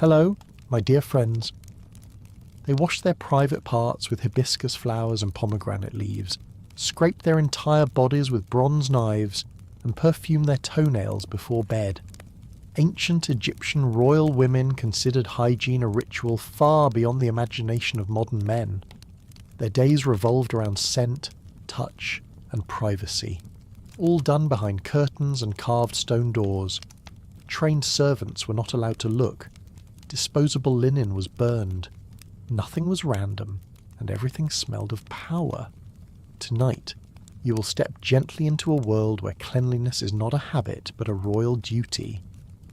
Hello, my dear friends. They washed their private parts with hibiscus flowers and pomegranate leaves, scraped their entire bodies with bronze knives, and perfumed their toenails before bed. Ancient Egyptian royal women considered hygiene a ritual far beyond the imagination of modern men. Their days revolved around scent, touch, and privacy, all done behind curtains and carved stone doors. Trained servants were not allowed to look. Disposable linen was burned. Nothing was random, and everything smelled of power. Tonight, you will step gently into a world where cleanliness is not a habit but a royal duty,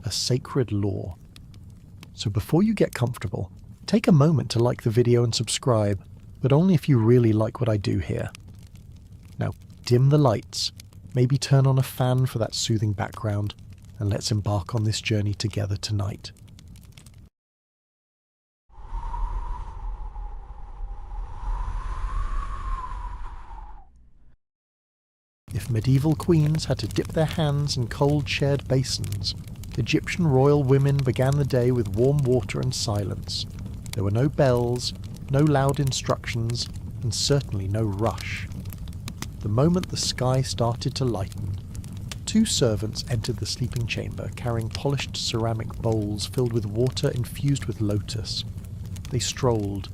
a sacred law. So before you get comfortable, take a moment to like the video and subscribe, but only if you really like what I do here. Now, dim the lights, maybe turn on a fan for that soothing background, and let's embark on this journey together tonight. If medieval queens had to dip their hands in cold shared basins, Egyptian royal women began the day with warm water and silence. There were no bells, no loud instructions, and certainly no rush. The moment the sky started to lighten, two servants entered the sleeping chamber carrying polished ceramic bowls filled with water infused with lotus. They strolled,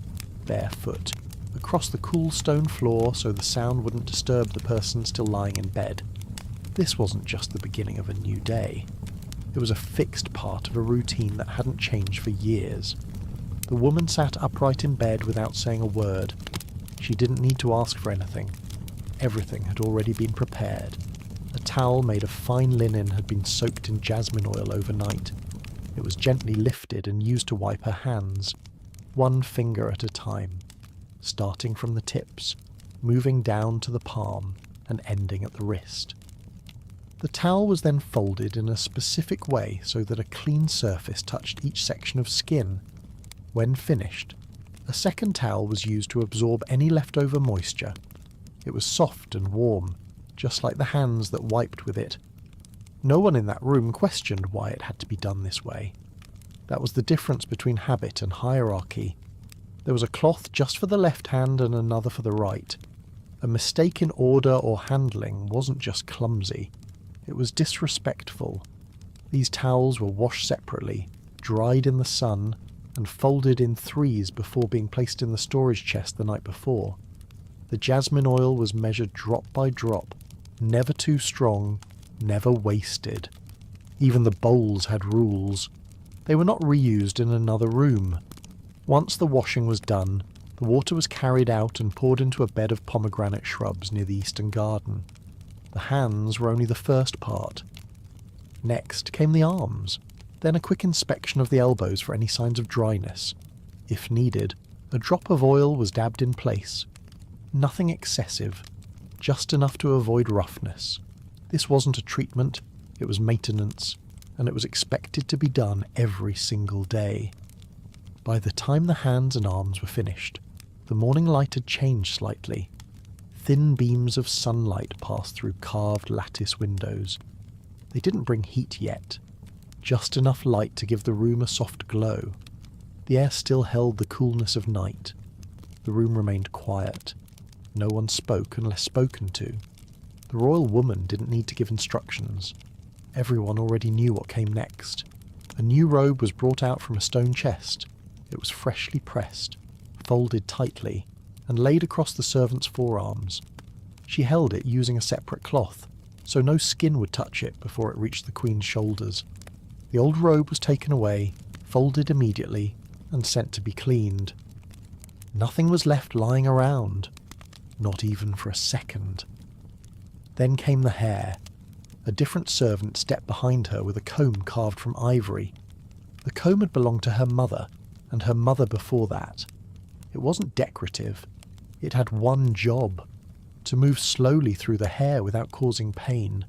barefoot, across the cool stone floor so the sound wouldn't disturb the person still lying in bed. This wasn't just the beginning of a new day. It was a fixed part of a routine that hadn't changed for years. The woman sat upright in bed without saying a word. She didn't need to ask for anything. Everything had already been prepared. A towel made of fine linen had been soaked in jasmine oil overnight. It was gently lifted and used to wipe her hands, one finger at a time, starting from the tips, moving down to the palm, and ending at the wrist. The towel was then folded in a specific way so that a clean surface touched each section of skin. When finished, a second towel was used to absorb any leftover moisture. It was soft and warm, just like the hands that wiped with it. No one in that room questioned why it had to be done this way. That was the difference between habit and hierarchy. There was a cloth just for the left hand and another for the right. A mistake in order or handling wasn't just clumsy. It was disrespectful. These towels were washed separately, dried in the sun, and folded in threes before being placed in the storage chest the night before. The jasmine oil was measured drop by drop, never too strong, never wasted. Even the bowls had rules. They were not reused in another room. Once the washing was done, the water was carried out and poured into a bed of pomegranate shrubs near the eastern garden. The hands were only the first part. Next came the arms, then a quick inspection of the elbows for any signs of dryness. If needed, a drop of oil was dabbed in place. Nothing excessive, just enough to avoid roughness. This wasn't a treatment, it was maintenance, and it was expected to be done every single day. By the time the hands and arms were finished, the morning light had changed slightly. Thin beams of sunlight passed through carved lattice windows. They didn't bring heat yet, just enough light to give the room a soft glow. The air still held the coolness of night. The room remained quiet. No one spoke unless spoken to. The royal woman didn't need to give instructions. Everyone already knew what came next. A new robe was brought out from a stone chest. It was freshly pressed, folded tightly, and laid across the servant's forearms. She held it using a separate cloth, so no skin would touch it before it reached the queen's shoulders. The old robe was taken away, folded immediately, and sent to be cleaned. Nothing was left lying around, not even for a second. Then came the hair. A different servant stepped behind her with a comb carved from ivory. The comb had belonged to her mother, and her mother before that. It wasn't decorative. It had one job: to move slowly through the hair without causing pain.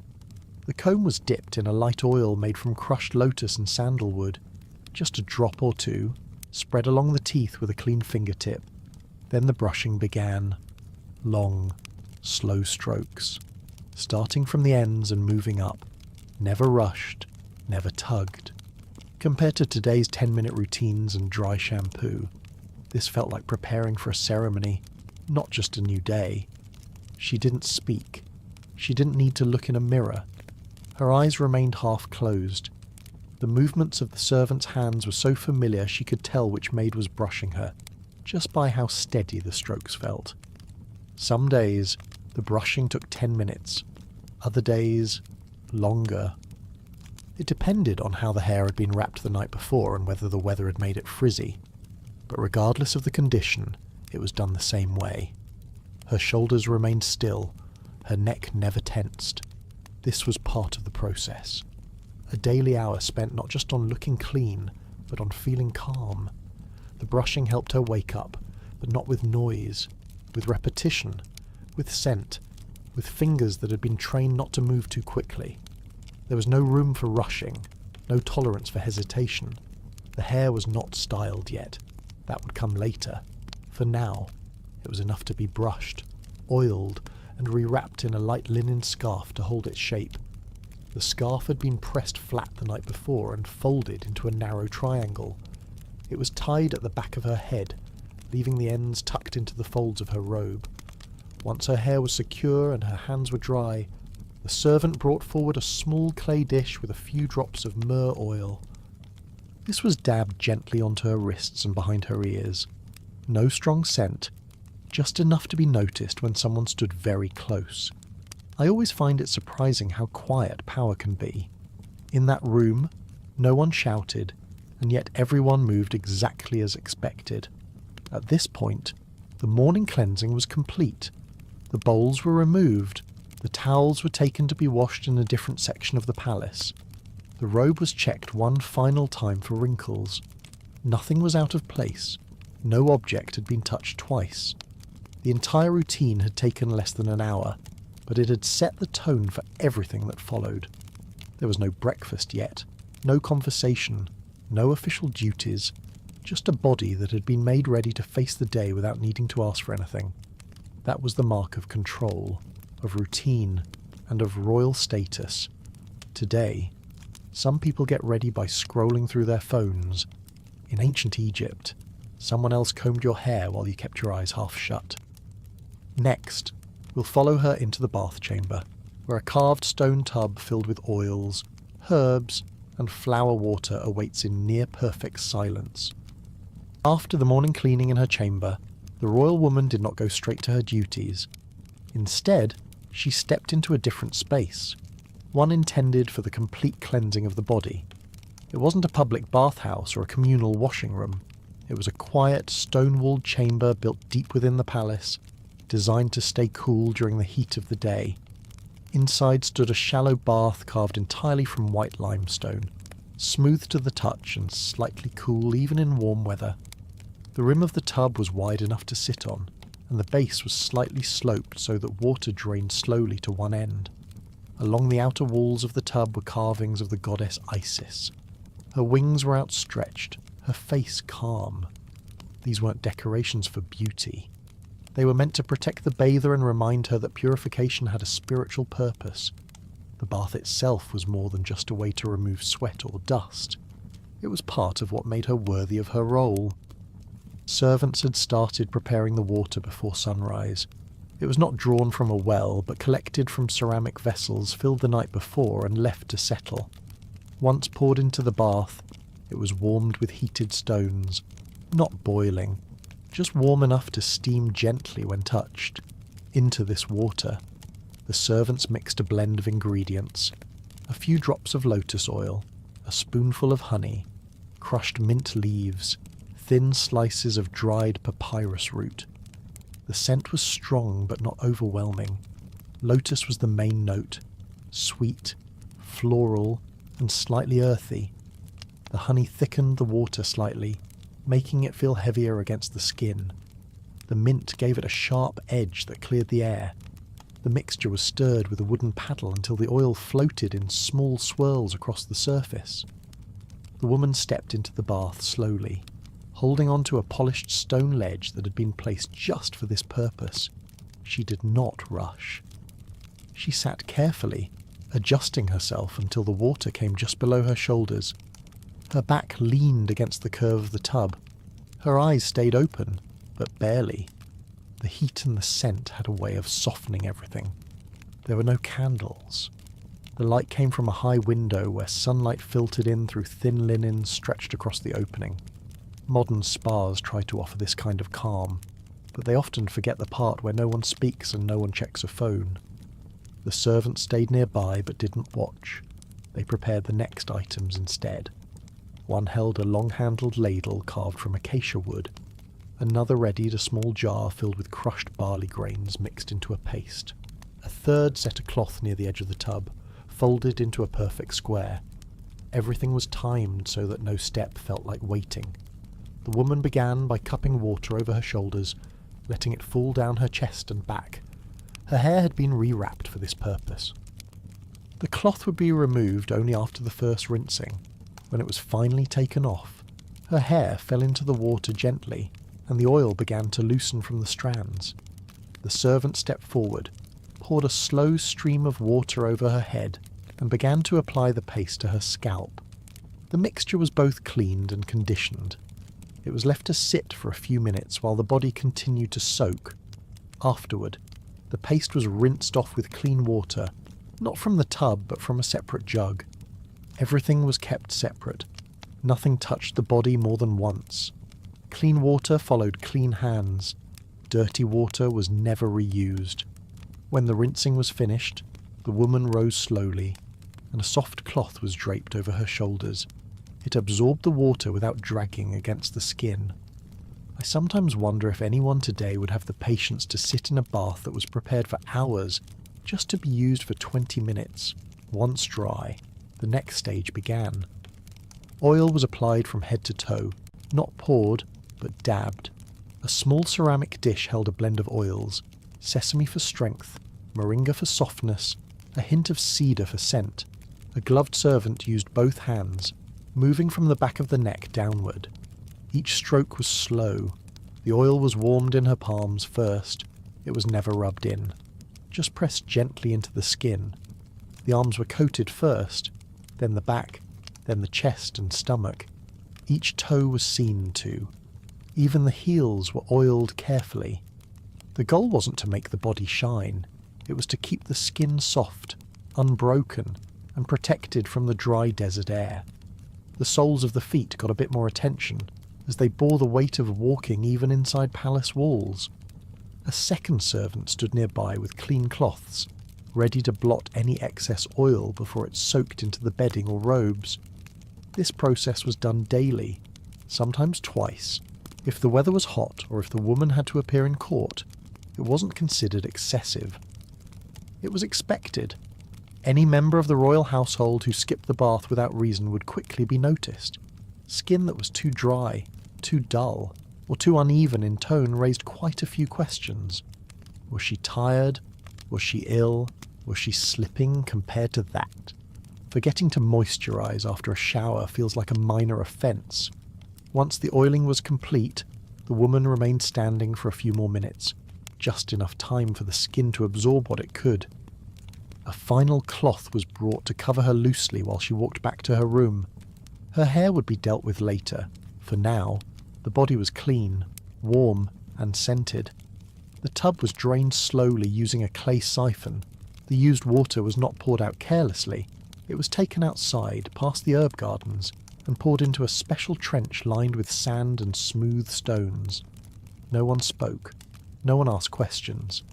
The comb was dipped in a light oil made from crushed lotus and sandalwood. Just a drop or two, spread along the teeth with a clean fingertip. Then the brushing began. Long, slow strokes, starting from the ends and moving up. Never rushed, never tugged. Compared to today's 10-minute routines and dry shampoo, this felt like preparing for a ceremony, not just a new day. She didn't speak. She didn't need to look in a mirror. Her eyes remained half closed. The movements of the servant's hands were so familiar she could tell which maid was brushing her, just by how steady the strokes felt. Some days, the brushing took 10 minutes. Other days, longer. It depended on how the hair had been wrapped the night before and whether the weather had made it frizzy. But regardless of the condition, it was done the same way. Her shoulders remained still, her neck never tensed. This was part of the process. A daily hour spent not just on looking clean, but on feeling calm. The brushing helped her wake up, but not with noise, with repetition, with scent, with fingers that had been trained not to move too quickly. There was no room for rushing, no tolerance for hesitation. The hair was not styled yet. That would come later. For now, it was enough to be brushed, oiled, and rewrapped in a light linen scarf to hold its shape. The scarf had been pressed flat the night before and folded into a narrow triangle. It was tied at the back of her head, leaving the ends tucked into the folds of her robe. Once her hair was secure and her hands were dry, the servant brought forward a small clay dish with a few drops of myrrh oil. This was dabbed gently onto her wrists and behind her ears. No strong scent, just enough to be noticed when someone stood very close. I always find it surprising how quiet power can be. In that room, no one shouted, and yet everyone moved exactly as expected. At this point, the morning cleansing was complete. The bowls were removed, the towels were taken to be washed in a different section of the palace. The robe was checked one final time for wrinkles. Nothing was out of place. No object had been touched twice. The entire routine had taken less than an hour, but it had set the tone for everything that followed. There was no breakfast yet, no conversation, no official duties, just a body that had been made ready to face the day without needing to ask for anything. That was the mark of control, of routine, and of royal status. Today, some people get ready by scrolling through their phones. In ancient Egypt, someone else combed your hair while you kept your eyes half shut. Next, we'll follow her into the bath chamber, where a carved stone tub filled with oils, herbs, and flower water awaits in near-perfect silence. After the morning cleaning in her chamber, the royal woman did not go straight to her duties. Instead, she stepped into a different space, one intended for the complete cleansing of the body. It wasn't a public bathhouse or a communal washing room. It was a quiet, stone-walled chamber built deep within the palace, designed to stay cool during the heat of the day. Inside stood a shallow bath carved entirely from white limestone, smooth to the touch and slightly cool even in warm weather. The rim of the tub was wide enough to sit on, and the base was slightly sloped so that water drained slowly to one end. Along the outer walls of the tub were carvings of the goddess Isis. Her wings were outstretched, her face calm. These weren't decorations for beauty. They were meant to protect the bather and remind her that purification had a spiritual purpose. The bath itself was more than just a way to remove sweat or dust. It was part of what made her worthy of her role. Servants had started preparing the water before sunrise. It was not drawn from a well, but collected from ceramic vessels filled the night before and left to settle. Once poured into the bath, it was warmed with heated stones, not boiling, just warm enough to steam gently when touched. Into this water, the servants mixed a blend of ingredients: a few drops of lotus oil, a spoonful of honey, crushed mint leaves, thin slices of dried papyrus root. The scent was strong but not overwhelming. Lotus was the main note, sweet, floral, and slightly earthy. The honey thickened the water slightly, making it feel heavier against the skin. The mint gave it a sharp edge that cleared the air. The mixture was stirred with a wooden paddle until the oil floated in small swirls across the surface. The woman stepped into the bath slowly, holding onto a polished stone ledge that had been placed just for this purpose. She did not rush. She sat carefully, adjusting herself until the water came just below her shoulders. Her back leaned against the curve of the tub. Her eyes stayed open, but barely. The heat and the scent had a way of softening everything. There were no candles. The light came from a high window where sunlight filtered in through thin linen stretched across the opening. Modern spas try to offer this kind of calm, but they often forget the part where no one speaks and no one checks a phone. The servants stayed nearby but didn't watch. They prepared the next items instead. One held a long-handled ladle carved from acacia wood. Another readied a small jar filled with crushed barley grains mixed into a paste. A third set a cloth near the edge of the tub, folded into a perfect square. Everything was timed so that no step felt like waiting. The woman began by cupping water over her shoulders, letting it fall down her chest and back. Her hair had been rewrapped for this purpose. The cloth would be removed only after the first rinsing. When it was finally taken off, her hair fell into the water gently, and the oil began to loosen from the strands. The servant stepped forward, poured a slow stream of water over her head, and began to apply the paste to her scalp. The mixture was both cleaned and conditioned. It was left to sit for a few minutes while the body continued to soak. Afterward, the paste was rinsed off with clean water, not from the tub but from a separate jug. Everything was kept separate. Nothing touched the body more than once. Clean water followed clean hands. Dirty water was never reused. When the rinsing was finished, the woman rose slowly, and a soft cloth was draped over her shoulders. It absorbed the water without dragging against the skin. I sometimes wonder if anyone today would have the patience to sit in a bath that was prepared for hours, just to be used for 20 minutes. Once dry, the next stage began. Oil was applied from head to toe, not poured, but dabbed. A small ceramic dish held a blend of oils, sesame for strength, moringa for softness, a hint of cedar for scent. A gloved servant used both hands, moving from the back of the neck downward. Each stroke was slow. The oil was warmed in her palms first. It was never rubbed in, just pressed gently into the skin. The arms were coated first, then the back, then the chest and stomach. Each toe was seen to. Even the heels were oiled carefully. The goal wasn't to make the body shine. It was to keep the skin soft, unbroken, and protected from the dry desert air. The soles of the feet got a bit more attention, as they bore the weight of walking even inside palace walls. A second servant stood nearby with clean cloths, ready to blot any excess oil before it soaked into the bedding or robes. This process was done daily, sometimes twice. If the weather was hot or if the woman had to appear in court, it wasn't considered excessive. It was expected. Any member of the royal household who skipped the bath without reason would quickly be noticed. Skin that was too dry, too dull, or too uneven in tone raised quite a few questions. Was she tired? Was she ill? Was she slipping compared to that? Forgetting to moisturize after a shower feels like a minor offence. Once the oiling was complete, the woman remained standing for a few more minutes, just enough time for the skin to absorb what it could. A final cloth was brought to cover her loosely while she walked back to her room. Her hair would be dealt with later. For now, the body was clean, warm, and scented. The tub was drained slowly using a clay siphon. The used water was not poured out carelessly. It was taken outside, past the herb gardens, and poured into a special trench lined with sand and smooth stones. No one spoke. No one asked questions.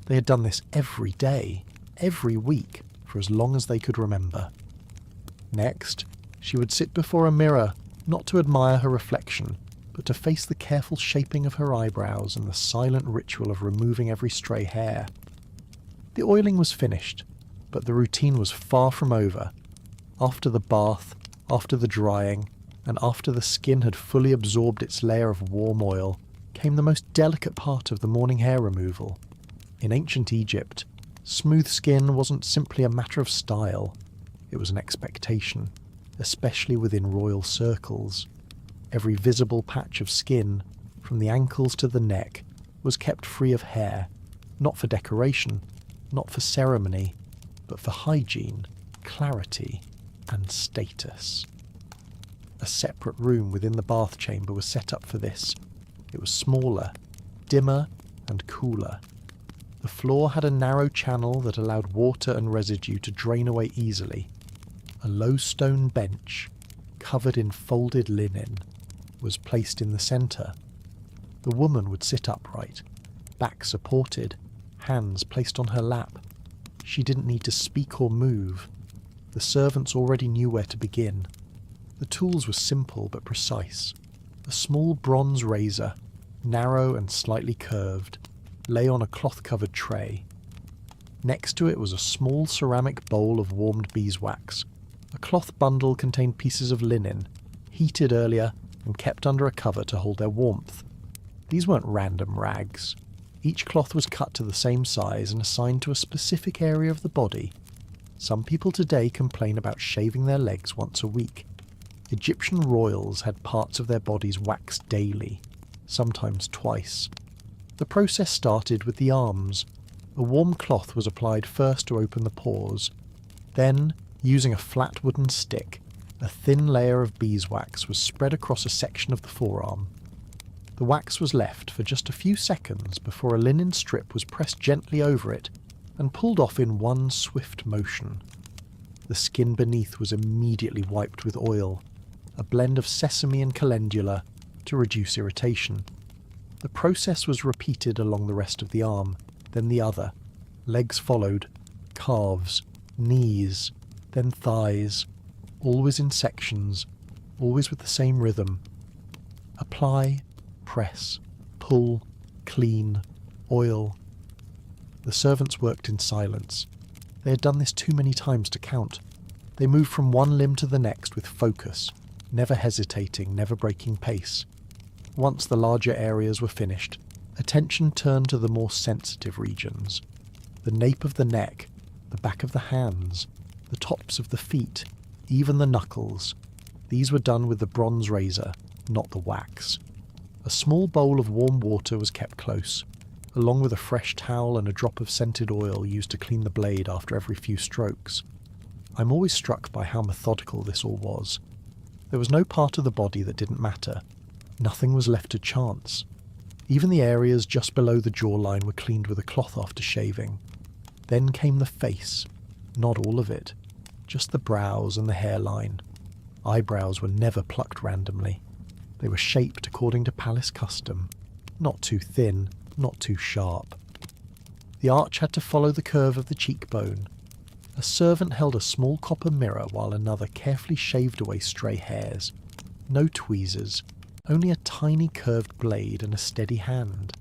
They had done this every day, every week, for as long as they could remember. Next, she would sit before a mirror, not to admire her reflection, but to face the careful shaping of her eyebrows and the silent ritual of removing every stray hair. The oiling was finished, but the routine was far from over. After the bath, after the drying, and after the skin had fully absorbed its layer of warm oil, came the most delicate part of the morning hair removal. In ancient Egypt, smooth skin wasn't simply a matter of style, it was an expectation, especially within royal circles. Every visible patch of skin, from the ankles to the neck, was kept free of hair, not for decoration, not for ceremony, but for hygiene, clarity, and status. A separate room within the bath chamber was set up for this. It was smaller, dimmer, and cooler. The floor had a narrow channel that allowed water and residue to drain away easily. A low stone bench, covered in folded linen, was placed in the centre. The woman would sit upright, back supported, hands placed on her lap. She didn't need to speak or move. The servants already knew where to begin. The tools were simple but precise. A small bronze razor, narrow and slightly curved, lay on a cloth-covered tray. Next to it was a small ceramic bowl of warmed beeswax. A cloth bundle contained pieces of linen, heated earlier and kept under a cover to hold their warmth. These weren't random rags. Each cloth was cut to the same size and assigned to a specific area of the body. Some people today complain about shaving their legs once a week. Egyptian royals had parts of their bodies waxed daily, sometimes twice. The process started with the arms. A warm cloth was applied first to open the pores. Then, using a flat wooden stick, a thin layer of beeswax was spread across a section of the forearm. The wax was left for just a few seconds before a linen strip was pressed gently over it and pulled off in one swift motion. The skin beneath was immediately wiped with oil, a blend of sesame and calendula, to reduce irritation. The process was repeated along the rest of the arm, then the other. Legs followed, calves, knees, then thighs, always in sections, always with the same rhythm. Apply, press, pull, clean, oil. The servants worked in silence. They had done this too many times to count. They moved from one limb to the next with focus, never hesitating, never breaking pace. Once the larger areas were finished, attention turned to the more sensitive regions. The nape of the neck, the back of the hands, the tops of the feet, even the knuckles. These were done with the bronze razor, not the wax. A small bowl of warm water was kept close, along with a fresh towel and a drop of scented oil used to clean the blade after every few strokes. I'm always struck by how methodical this all was. There was no part of the body that didn't matter. Nothing was left to chance. Even the areas just below the jawline were cleaned with a cloth after shaving. Then came the face. Not all of it. Just the brows and the hairline. Eyebrows were never plucked randomly. They were shaped according to palace custom. Not too thin, not too sharp. The arch had to follow the curve of the cheekbone. A servant held a small copper mirror while another carefully shaved away stray hairs. No tweezers. Only a tiny curved blade and a steady hand.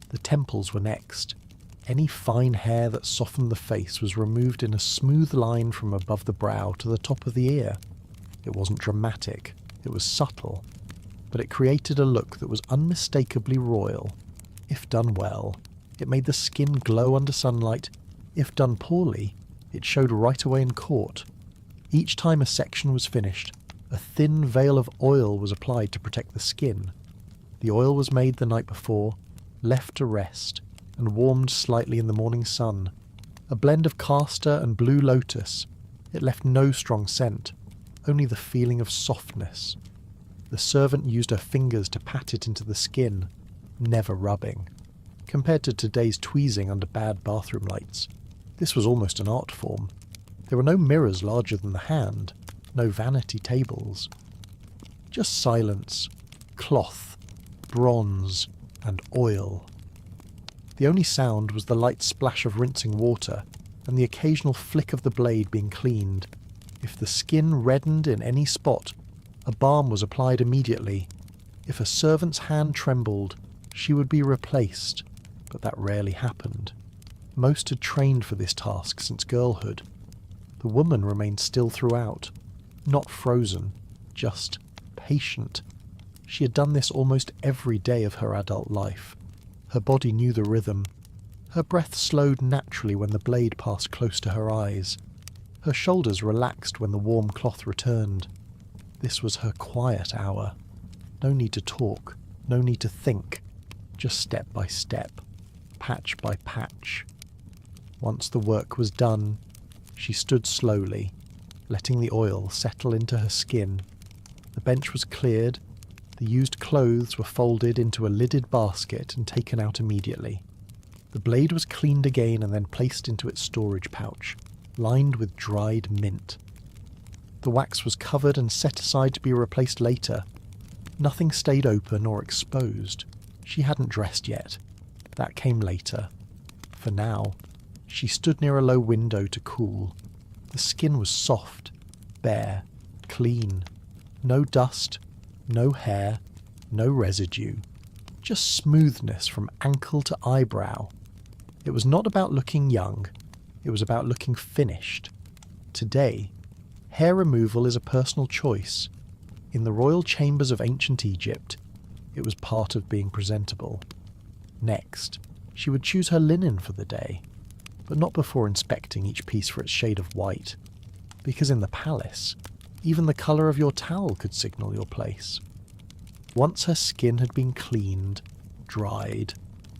The temples were next. Any fine hair that softened the face was removed in a smooth line from above the brow to the top of the ear. It wasn't dramatic, it was subtle, but it created a look that was unmistakably royal. If done well, it made the skin glow under sunlight. If done poorly, it showed right away in court. Each time a section was finished, a thin veil of oil was applied to protect the skin. The oil was made the night before, left to rest, and warmed slightly in the morning sun. A blend of castor and blue lotus. It left no strong scent, only the feeling of softness. The servant used her fingers to pat it into the skin, never rubbing. Compared to today's tweezing under bad bathroom lights, this was almost an art form. There were no mirrors larger than the hand, no vanity tables. Just silence, cloth, bronze, and oil. The only sound was the light splash of rinsing water and the occasional flick of the blade being cleaned. If the skin reddened in any spot, a balm was applied immediately. If a servant's hand trembled, she would be replaced, but that rarely happened. Most had trained for this task since girlhood. The woman remained still throughout, not frozen, just patient. She had done this almost every day of her adult life. Her body knew the rhythm. Her breath slowed naturally when the blade passed close to her eyes. Her shoulders relaxed when the warm cloth returned. This was her quiet hour. No need to talk, no need to think, just step by step, patch by patch. Once the work was done, she stood slowly, letting the oil settle into her skin. The bench was cleared, the used clothes were folded into a lidded basket and taken out immediately. The blade was cleaned again and then placed into its storage pouch, lined with dried mint. The wax was covered and set aside to be replaced later. Nothing stayed open or exposed. She hadn't dressed yet. That came later. For now, she stood near a low window to cool. The skin was soft, bare, clean. No dust, no hair, no residue. Just smoothness from ankle to eyebrow. It was not about looking young. It was about looking finished. Today, hair removal is a personal choice. In the royal chambers of ancient Egypt, it was part of being presentable. Next, she would choose her linen for the day, but not before inspecting each piece for its shade of white, because in the palace, even the colour of your towel could signal your place. Once her skin had been cleaned, dried,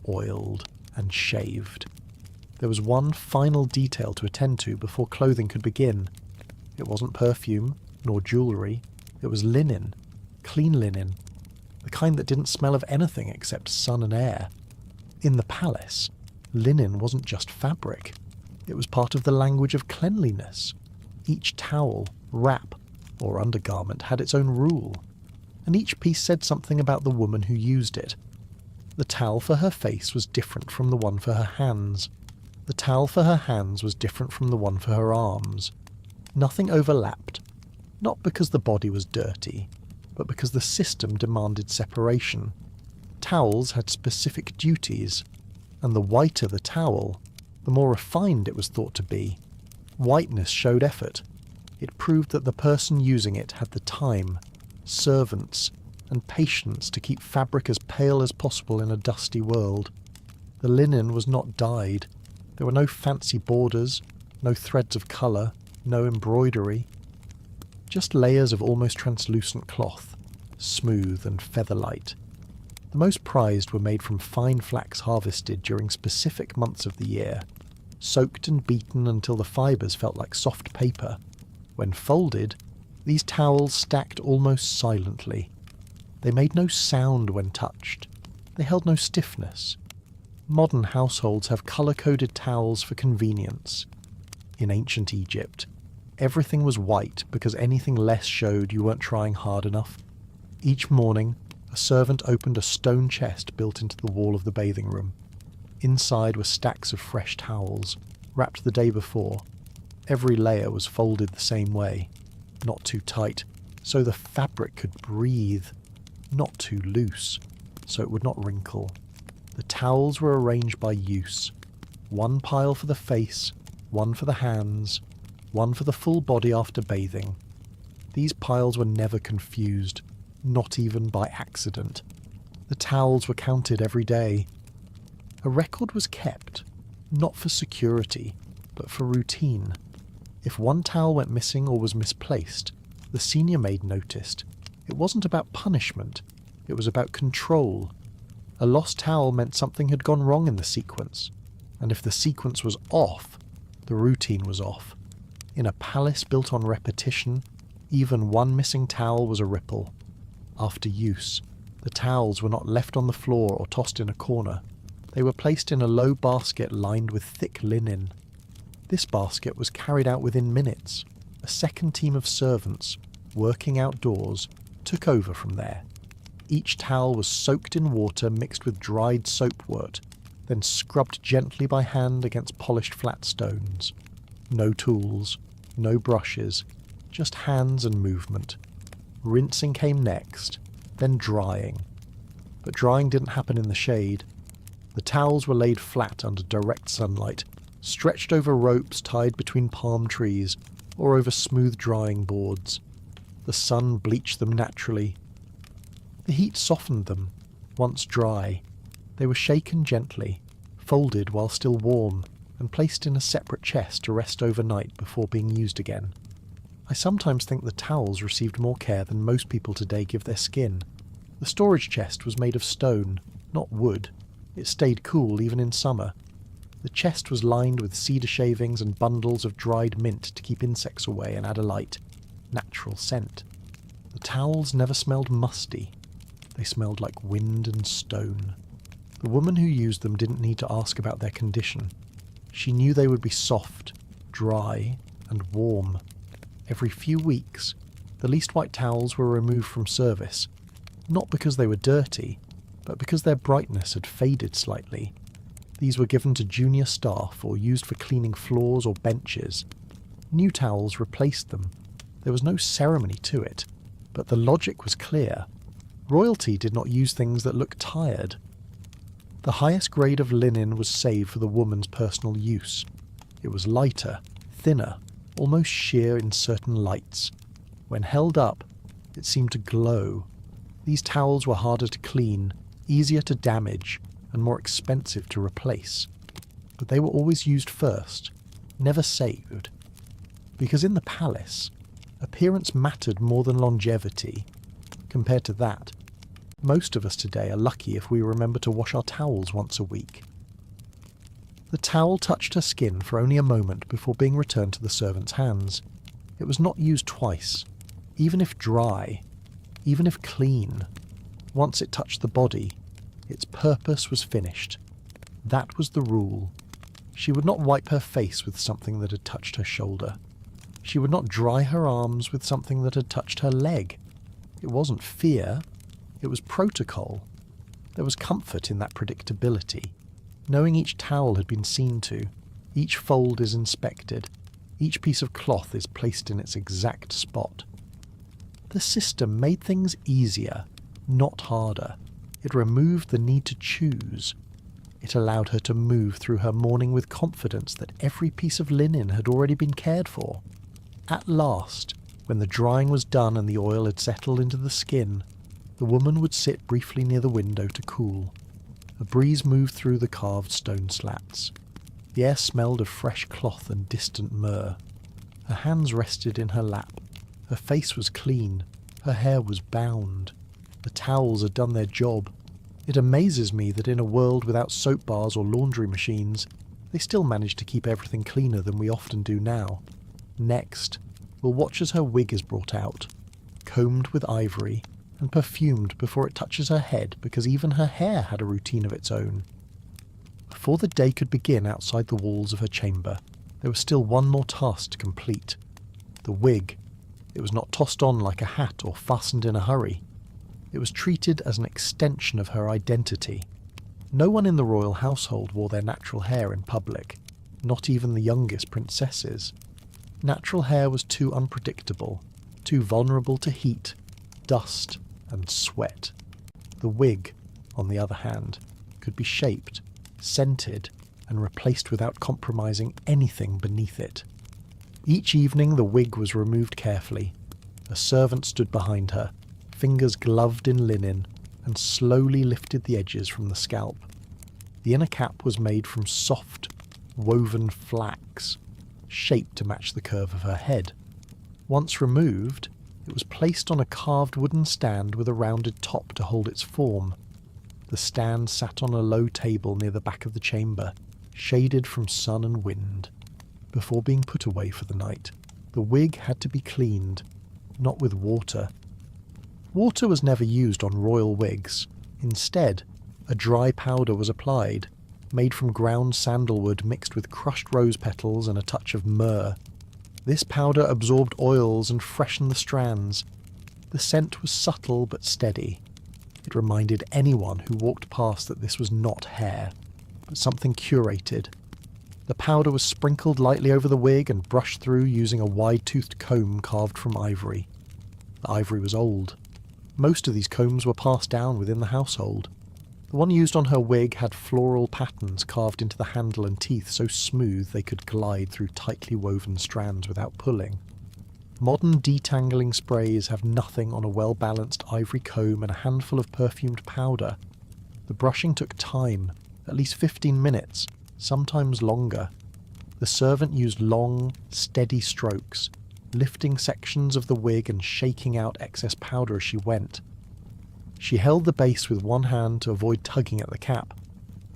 oiled, and shaved, there was one final detail to attend to before clothing could begin. It wasn't perfume, nor jewellery. It was linen, clean linen, the kind that didn't smell of anything except sun and air. In the palace, linen wasn't just fabric. It was part of the language of cleanliness. Each towel, wrap, or undergarment had its own rule, and each piece said something about the woman who used it. The towel for her face was different from the one for her hands. The towel for her hands was different from the one for her arms. Nothing overlapped, not because the body was dirty, but because the system demanded separation. Towels had specific duties, and the whiter the towel, the more refined it was thought to be. Whiteness showed effort. It proved that the person using it had the time, servants, and patience to keep fabric as pale as possible in a dusty world. The linen was not dyed. There were no fancy borders, no threads of colour, no embroidery. Just layers of almost translucent cloth, smooth and feather-light. The most prized were made from fine flax harvested during specific months of the year, soaked and beaten until the fibres felt like soft paper. When folded, these towels stacked almost silently. They made no sound when touched. They held no stiffness. Modern households have colour-coded towels for convenience. In ancient Egypt, everything was white because anything less showed you weren't trying hard enough. Each morning, a servant opened a stone chest built into the wall of the bathing room. Inside were stacks of fresh towels, wrapped the day before. Every layer was folded the same way, not too tight, so the fabric could breathe, not too loose, so it would not wrinkle. The towels were arranged by use. One pile for the face, one for the hands, one for the full body after bathing. These piles were never confused, not even by accident. The towels were counted every day. A record was kept, not for security, but for routine. If one towel went missing or was misplaced, the senior maid noticed. It wasn't about punishment, it was about control. A lost towel meant something had gone wrong in the sequence, and if the sequence was off, the routine was off. In a palace built on repetition, even one missing towel was a ripple. After use, the towels were not left on the floor or tossed in a corner. They were placed in a low basket lined with thick linen. This basket was carried out within minutes. A second team of servants, working outdoors, took over from there. Each towel was soaked in water mixed with dried soapwort, then scrubbed gently by hand against polished flat stones. No tools, no brushes, just hands and movement. Rinsing came next, then drying. But drying didn't happen in the shade. The towels were laid flat under direct sunlight, stretched over ropes tied between palm trees, or over smooth drying boards. The sun bleached them naturally. The heat softened them. Once dry, they were shaken gently, folded while still warm, and placed in a separate chest to rest overnight before being used again. I sometimes think the towels received more care than most people today give their skin. The storage chest was made of stone, not wood. It stayed cool even in summer. The chest was lined with cedar shavings and bundles of dried mint to keep insects away and add a light, natural scent. The The towels never smelled musty. They smelled like wind and stone. The woman who used them didn't need to ask about their condition. She knew they would be soft, dry, and warm. Every few weeks, the least white towels were removed from service, not because they were dirty, but because their brightness had faded slightly. These were given to junior staff or used for cleaning floors or benches. New towels replaced them. There was no ceremony to it, but the logic was clear. Royalty did not use things that looked tired. The highest grade of linen was saved for the woman's personal use. It was lighter, thinner, almost sheer in certain lights. When held up, it seemed to glow. These towels were harder to clean, easier to damage, and more expensive to replace. But they were always used first, never saved. Because in the palace, appearance mattered more than longevity. Compared to that, most of us today are lucky if we remember to wash our towels once a week. The towel touched her skin for only a moment before being returned to the servant's hands. It was not used twice, even if dry, even if clean. Once it touched the body, its purpose was finished. That was the rule. She would not wipe her face with something that had touched her shoulder. She would not dry her arms with something that had touched her leg. It wasn't fear, it was protocol. There was comfort in that predictability. Knowing each towel had been seen to, each fold is inspected, each piece of cloth is placed in its exact spot. The system made things easier, not harder. It removed the need to choose. It allowed her to move through her morning with confidence that every piece of linen had already been cared for. At last, when the drying was done and the oil had settled into the skin, the woman would sit briefly near the window to cool. A breeze moved through the carved stone slats. The air smelled of fresh cloth and distant myrrh. Her hands rested in her lap. Her face was clean. Her hair was bound. The towels had done their job. It amazes me that in a world without soap bars or laundry machines, they still manage to keep everything cleaner than we often do now. Next, we'll watch as her wig is brought out, combed with ivory, and perfumed before it touches her head because even her hair had a routine of its own. Before the day could begin outside the walls of her chamber, there was still one more task to complete. The wig. It was not tossed on like a hat or fastened in a hurry. It was treated as an extension of her identity. No one in the royal household wore their natural hair in public, not even the youngest princesses. Natural hair was too unpredictable, too vulnerable to heat, dust, and sweat. The wig, on the other hand, could be shaped, scented, and replaced without compromising anything beneath it. Each evening the wig was removed carefully. A servant stood behind her, fingers gloved in linen, and slowly lifted the edges from the scalp. The inner cap was made from soft, woven flax, shaped to match the curve of her head. Once removed, it was placed on a carved wooden stand with a rounded top to hold its form. The stand sat on a low table near the back of the chamber, shaded from sun and wind. Before being put away for the night, the wig had to be cleaned, not with water. Water was never used on royal wigs. Instead, a dry powder was applied, made from ground sandalwood mixed with crushed rose petals and a touch of myrrh. This powder absorbed oils and freshened the strands. The scent was subtle but steady. It reminded anyone who walked past that this was not hair, but something curated. The powder was sprinkled lightly over the wig and brushed through using a wide-toothed comb carved from ivory. The ivory was old. Most of these combs were passed down within the household. The one used on her wig had floral patterns carved into the handle and teeth so smooth they could glide through tightly woven strands without pulling. Modern detangling sprays have nothing on a well-balanced ivory comb and a handful of perfumed powder. The brushing took time, at least 15 minutes, sometimes longer. The servant used long, steady strokes, lifting sections of the wig and shaking out excess powder as she went. She held the base with one hand to avoid tugging at the cap.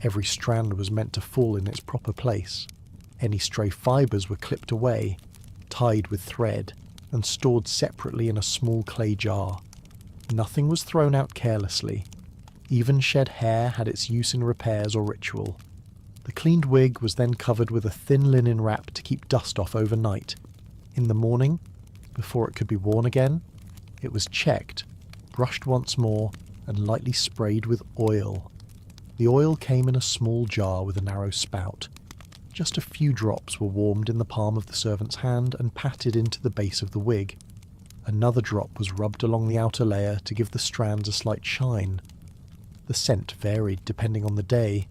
Every strand was meant to fall in its proper place. Any stray fibres were clipped away, tied with thread, and stored separately in a small clay jar. Nothing was thrown out carelessly. Even shed hair had its use in repairs or ritual. The cleaned wig was then covered with a thin linen wrap to keep dust off overnight. In the morning, before it could be worn again, it was checked, brushed once more, and lightly sprayed with oil. The oil came in a small jar with a narrow spout. Just a few drops were warmed in the palm of the servant's hand and patted into the base of the wig. Another drop was rubbed along the outer layer to give the strands a slight shine. The scent varied depending on the day.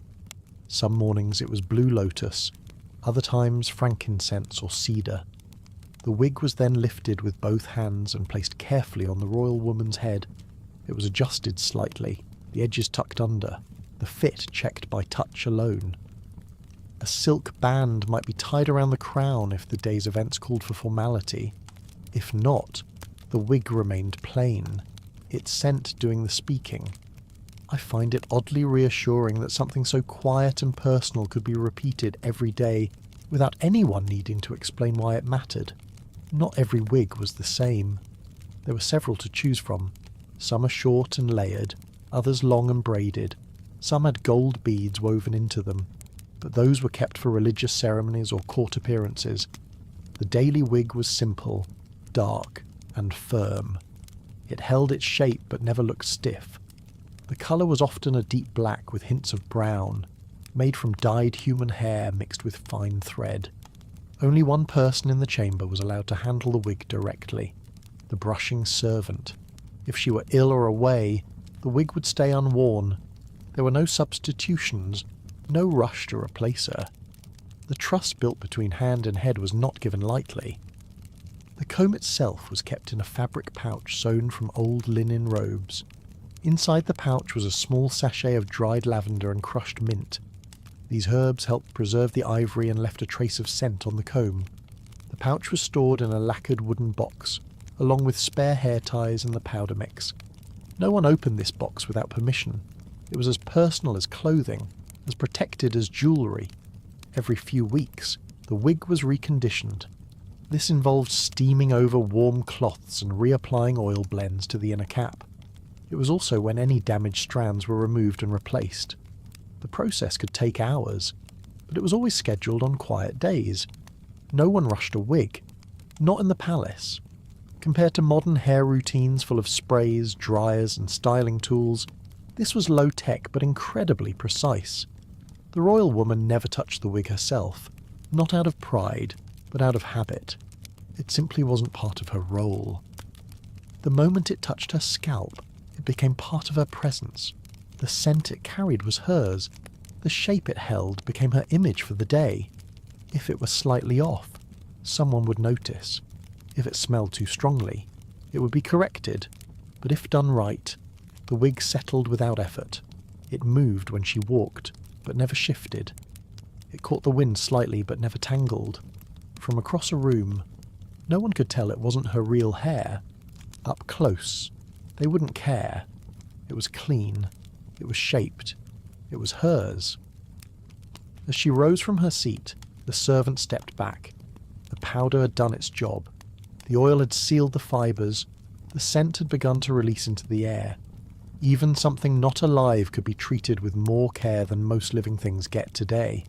Some mornings it was blue lotus, other times frankincense or cedar. The wig was then lifted with both hands and placed carefully on the royal woman's head. It was adjusted slightly, the edges tucked under, the fit checked by touch alone. A silk band might be tied around the crown if the day's events called for formality. If not, the wig remained plain, its scent doing the speaking. I find it oddly reassuring that something so quiet and personal could be repeated every day without anyone needing to explain why it mattered. Not every wig was the same. There were several to choose from. Some are short and layered, others long and braided. Some had gold beads woven into them, but those were kept for religious ceremonies or court appearances. The daily wig was simple, dark, and firm. It held its shape but never looked stiff. The colour was often a deep black with hints of brown, made from dyed human hair mixed with fine thread. Only one person in the chamber was allowed to handle the wig directly, the brushing servant. If she were ill or away, the wig would stay unworn. There were no substitutions, no rush to replace her. The trust built between hand and head was not given lightly. The comb itself was kept in a fabric pouch sewn from old linen robes. Inside the pouch was a small sachet of dried lavender and crushed mint. These herbs helped preserve the ivory and left a trace of scent on the comb. The pouch was stored in a lacquered wooden box, along with spare hair ties and the powder mix. No one opened this box without permission. It was as personal as clothing, as protected as jewellery. Every few weeks, the wig was reconditioned. This involved steaming over warm cloths and reapplying oil blends to the inner cap. It was also when any damaged strands were removed and replaced. The process could take hours, but it was always scheduled on quiet days. No one rushed a wig, not in the palace. Compared to modern hair routines full of sprays, dryers and styling tools, this was low-tech but incredibly precise. The royal woman never touched the wig herself, not out of pride, but out of habit. It simply wasn't part of her role. The moment it touched her scalp, it became part of her presence. The scent it carried was hers. The shape it held became her image for the day. If it was slightly off, someone would notice. If it smelled too strongly, it would be corrected. But if done right, the wig settled without effort. It moved when she walked, but never shifted. It caught the wind slightly, but never tangled. From across a room, no one could tell it wasn't her real hair. Up close, they wouldn't care. It was clean. It was shaped. It was hers. As she rose from her seat, the servant stepped back. The powder had done its job. The oil had sealed the fibres. The scent had begun to release into the air. Even something not alive could be treated with more care than most living things get today.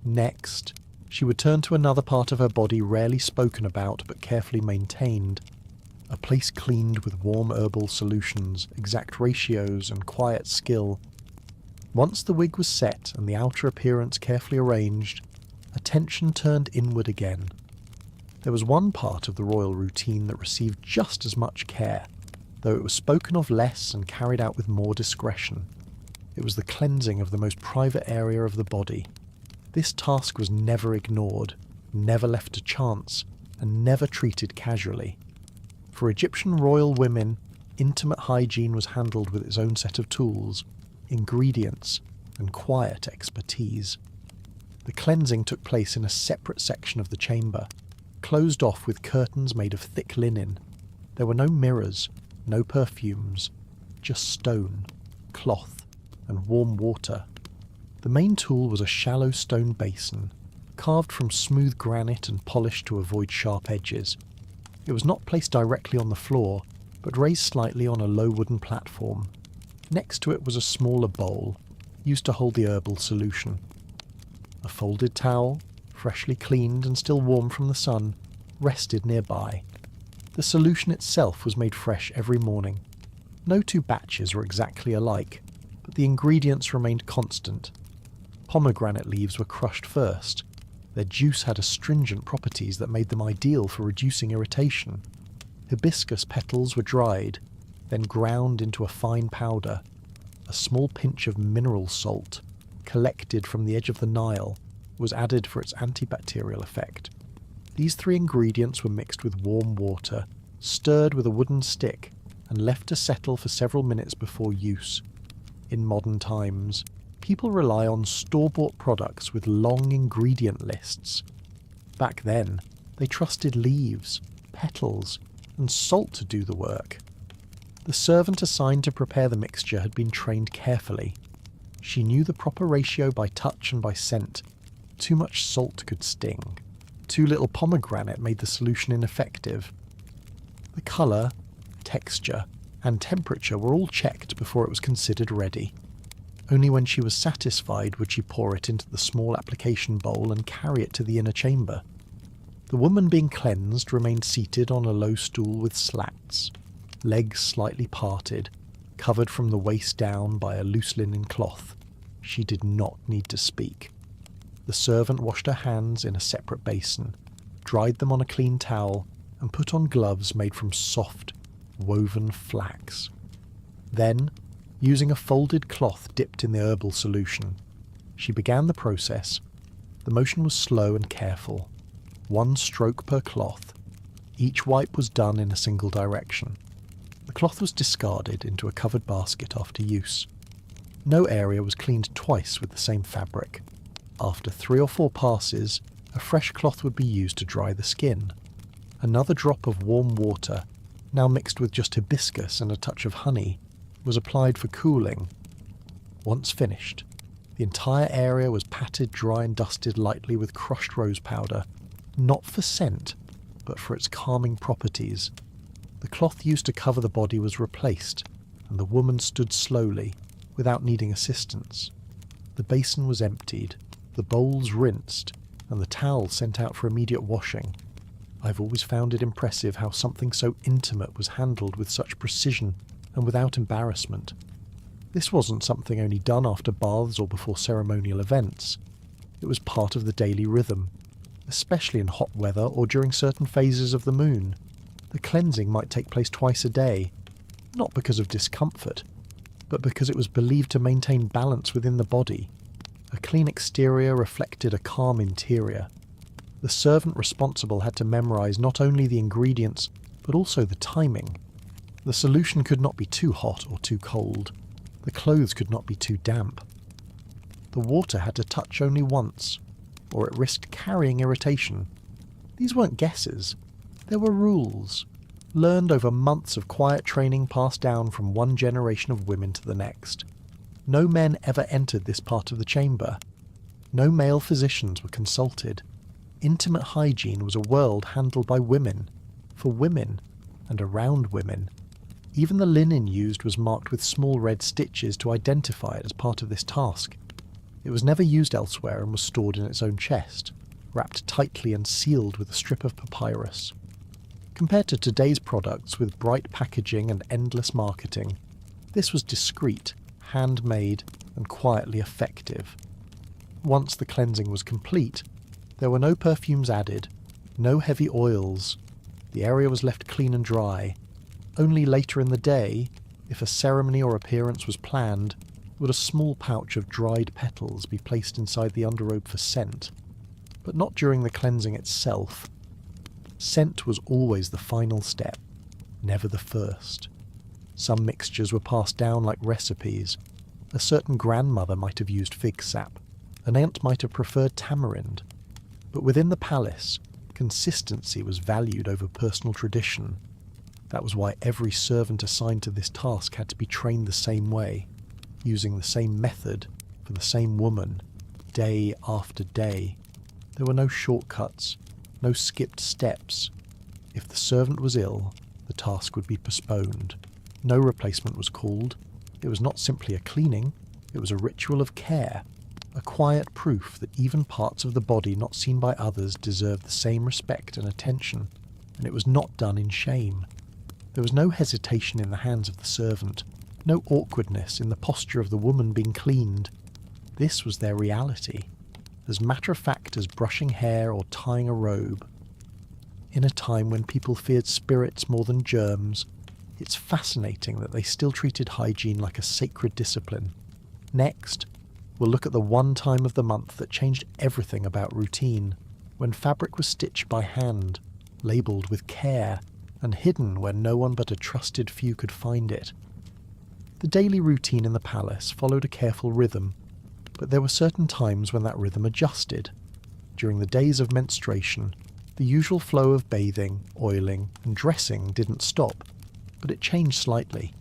Next, she would turn to another part of her body rarely spoken about but carefully maintained. A place cleaned with warm herbal solutions, exact ratios, and quiet skill. Once the wig was set and the outer appearance carefully arranged, attention turned inward again. There was one part of the royal routine that received just as much care, though it was spoken of less and carried out with more discretion. It was the cleansing of the most private area of the body. This task was never ignored, never left to chance, and never treated casually. For Egyptian royal women, intimate hygiene was handled with its own set of tools, ingredients, and quiet expertise. The cleansing took place in a separate section of the chamber, closed off with curtains made of thick linen. There were no mirrors, no perfumes, just stone, cloth, and warm water. The main tool was a shallow stone basin, carved from smooth granite and polished to avoid sharp edges. It was not placed directly on the floor, but raised slightly on a low wooden platform. Next to it was a smaller bowl, used to hold the herbal solution. A folded towel, freshly cleaned and still warm from the sun, rested nearby. The solution itself was made fresh every morning. No two batches were exactly alike, but the ingredients remained constant. Pomegranate leaves were crushed first. Their juice had astringent properties that made them ideal for reducing irritation. Hibiscus petals were dried, then ground into a fine powder. A small pinch of mineral salt, collected from the edge of the Nile, was added for its antibacterial effect. These 3 ingredients were mixed with warm water, stirred with a wooden stick, and left to settle for several minutes before use. In modern times, people rely on store-bought products with long ingredient lists. Back then, they trusted leaves, petals, and salt to do the work. The servant assigned to prepare the mixture had been trained carefully. She knew the proper ratio by touch and by scent. Too much salt could sting. Too little pomegranate made the solution ineffective. The colour, texture, and temperature were all checked before it was considered ready. Only when she was satisfied would she pour it into the small application bowl and carry it to the inner chamber. The woman being cleansed remained seated on a low stool with slats, legs slightly parted, covered from the waist down by a loose linen cloth. She did not need to speak. The servant washed her hands in a separate basin, dried them on a clean towel, and put on gloves made from soft, woven flax. Then, using a folded cloth dipped in the herbal solution, she began the process. The motion was slow and careful. 1 stroke per cloth. Each wipe was done in a single direction. The cloth was discarded into a covered basket after use. No area was cleaned twice with the same fabric. After 3 or 4 passes, a fresh cloth would be used to dry the skin. Another drop of warm water, now mixed with just hibiscus and a touch of honey, was applied for cooling. Once finished, the entire area was patted dry and dusted lightly with crushed rose powder, not for scent, but for its calming properties. The cloth used to cover the body was replaced, and the woman stood slowly, without needing assistance. The basin was emptied, the bowls rinsed, and the towel sent out for immediate washing. I've always found it impressive how something so intimate was handled with such precision and without embarrassment. This wasn't something only done after baths or before ceremonial events. It was part of the daily rhythm, especially in hot weather or during certain phases of the moon. The cleansing might take place twice a day, not because of discomfort, but because it was believed to maintain balance within the body. A clean exterior reflected a calm interior. The servant responsible had to memorize not only the ingredients, but also the timing. The solution could not be too hot or too cold. The clothes could not be too damp. The water had to touch only once, or it risked carrying irritation. These weren't guesses. There were rules, learned over months of quiet training passed down from one generation of women to the next. No men ever entered this part of the chamber. No male physicians were consulted. Intimate hygiene was a world handled by women, for women, and around women. Even the linen used was marked with small red stitches to identify it as part of this task. It was never used elsewhere and was stored in its own chest, wrapped tightly and sealed with a strip of papyrus. Compared to today's products with bright packaging and endless marketing, this was discreet, handmade, and quietly effective. Once the cleansing was complete, there were no perfumes added, no heavy oils. The area was left clean and dry. Only later in the day, if a ceremony or appearance was planned, would a small pouch of dried petals be placed inside the underrobe for scent, but not during the cleansing itself. Scent was always the final step, never the first. Some mixtures were passed down like recipes. A certain grandmother might have used fig sap, an aunt might have preferred tamarind. But within the palace, consistency was valued over personal tradition. That was why every servant assigned to this task had to be trained the same way, using the same method for the same woman, day after day. There were no shortcuts, no skipped steps. If the servant was ill, the task would be postponed. No replacement was called. It was not simply a cleaning, it was a ritual of care, a quiet proof that even parts of the body not seen by others deserved the same respect and attention, and it was not done in shame. There was no hesitation in the hands of the servant, no awkwardness in the posture of the woman being cleaned. This was their reality, as matter-of-fact as brushing hair or tying a robe. In a time when people feared spirits more than germs, it's fascinating that they still treated hygiene like a sacred discipline. Next, we'll look at the one time of the month that changed everything about routine, when fabric was stitched by hand, labelled with care, and hidden where no one but a trusted few could find it. The daily routine in the palace followed a careful rhythm, but there were certain times when that rhythm adjusted. During the days of menstruation, the usual flow of bathing, oiling, and dressing didn't stop, but it changed slightly.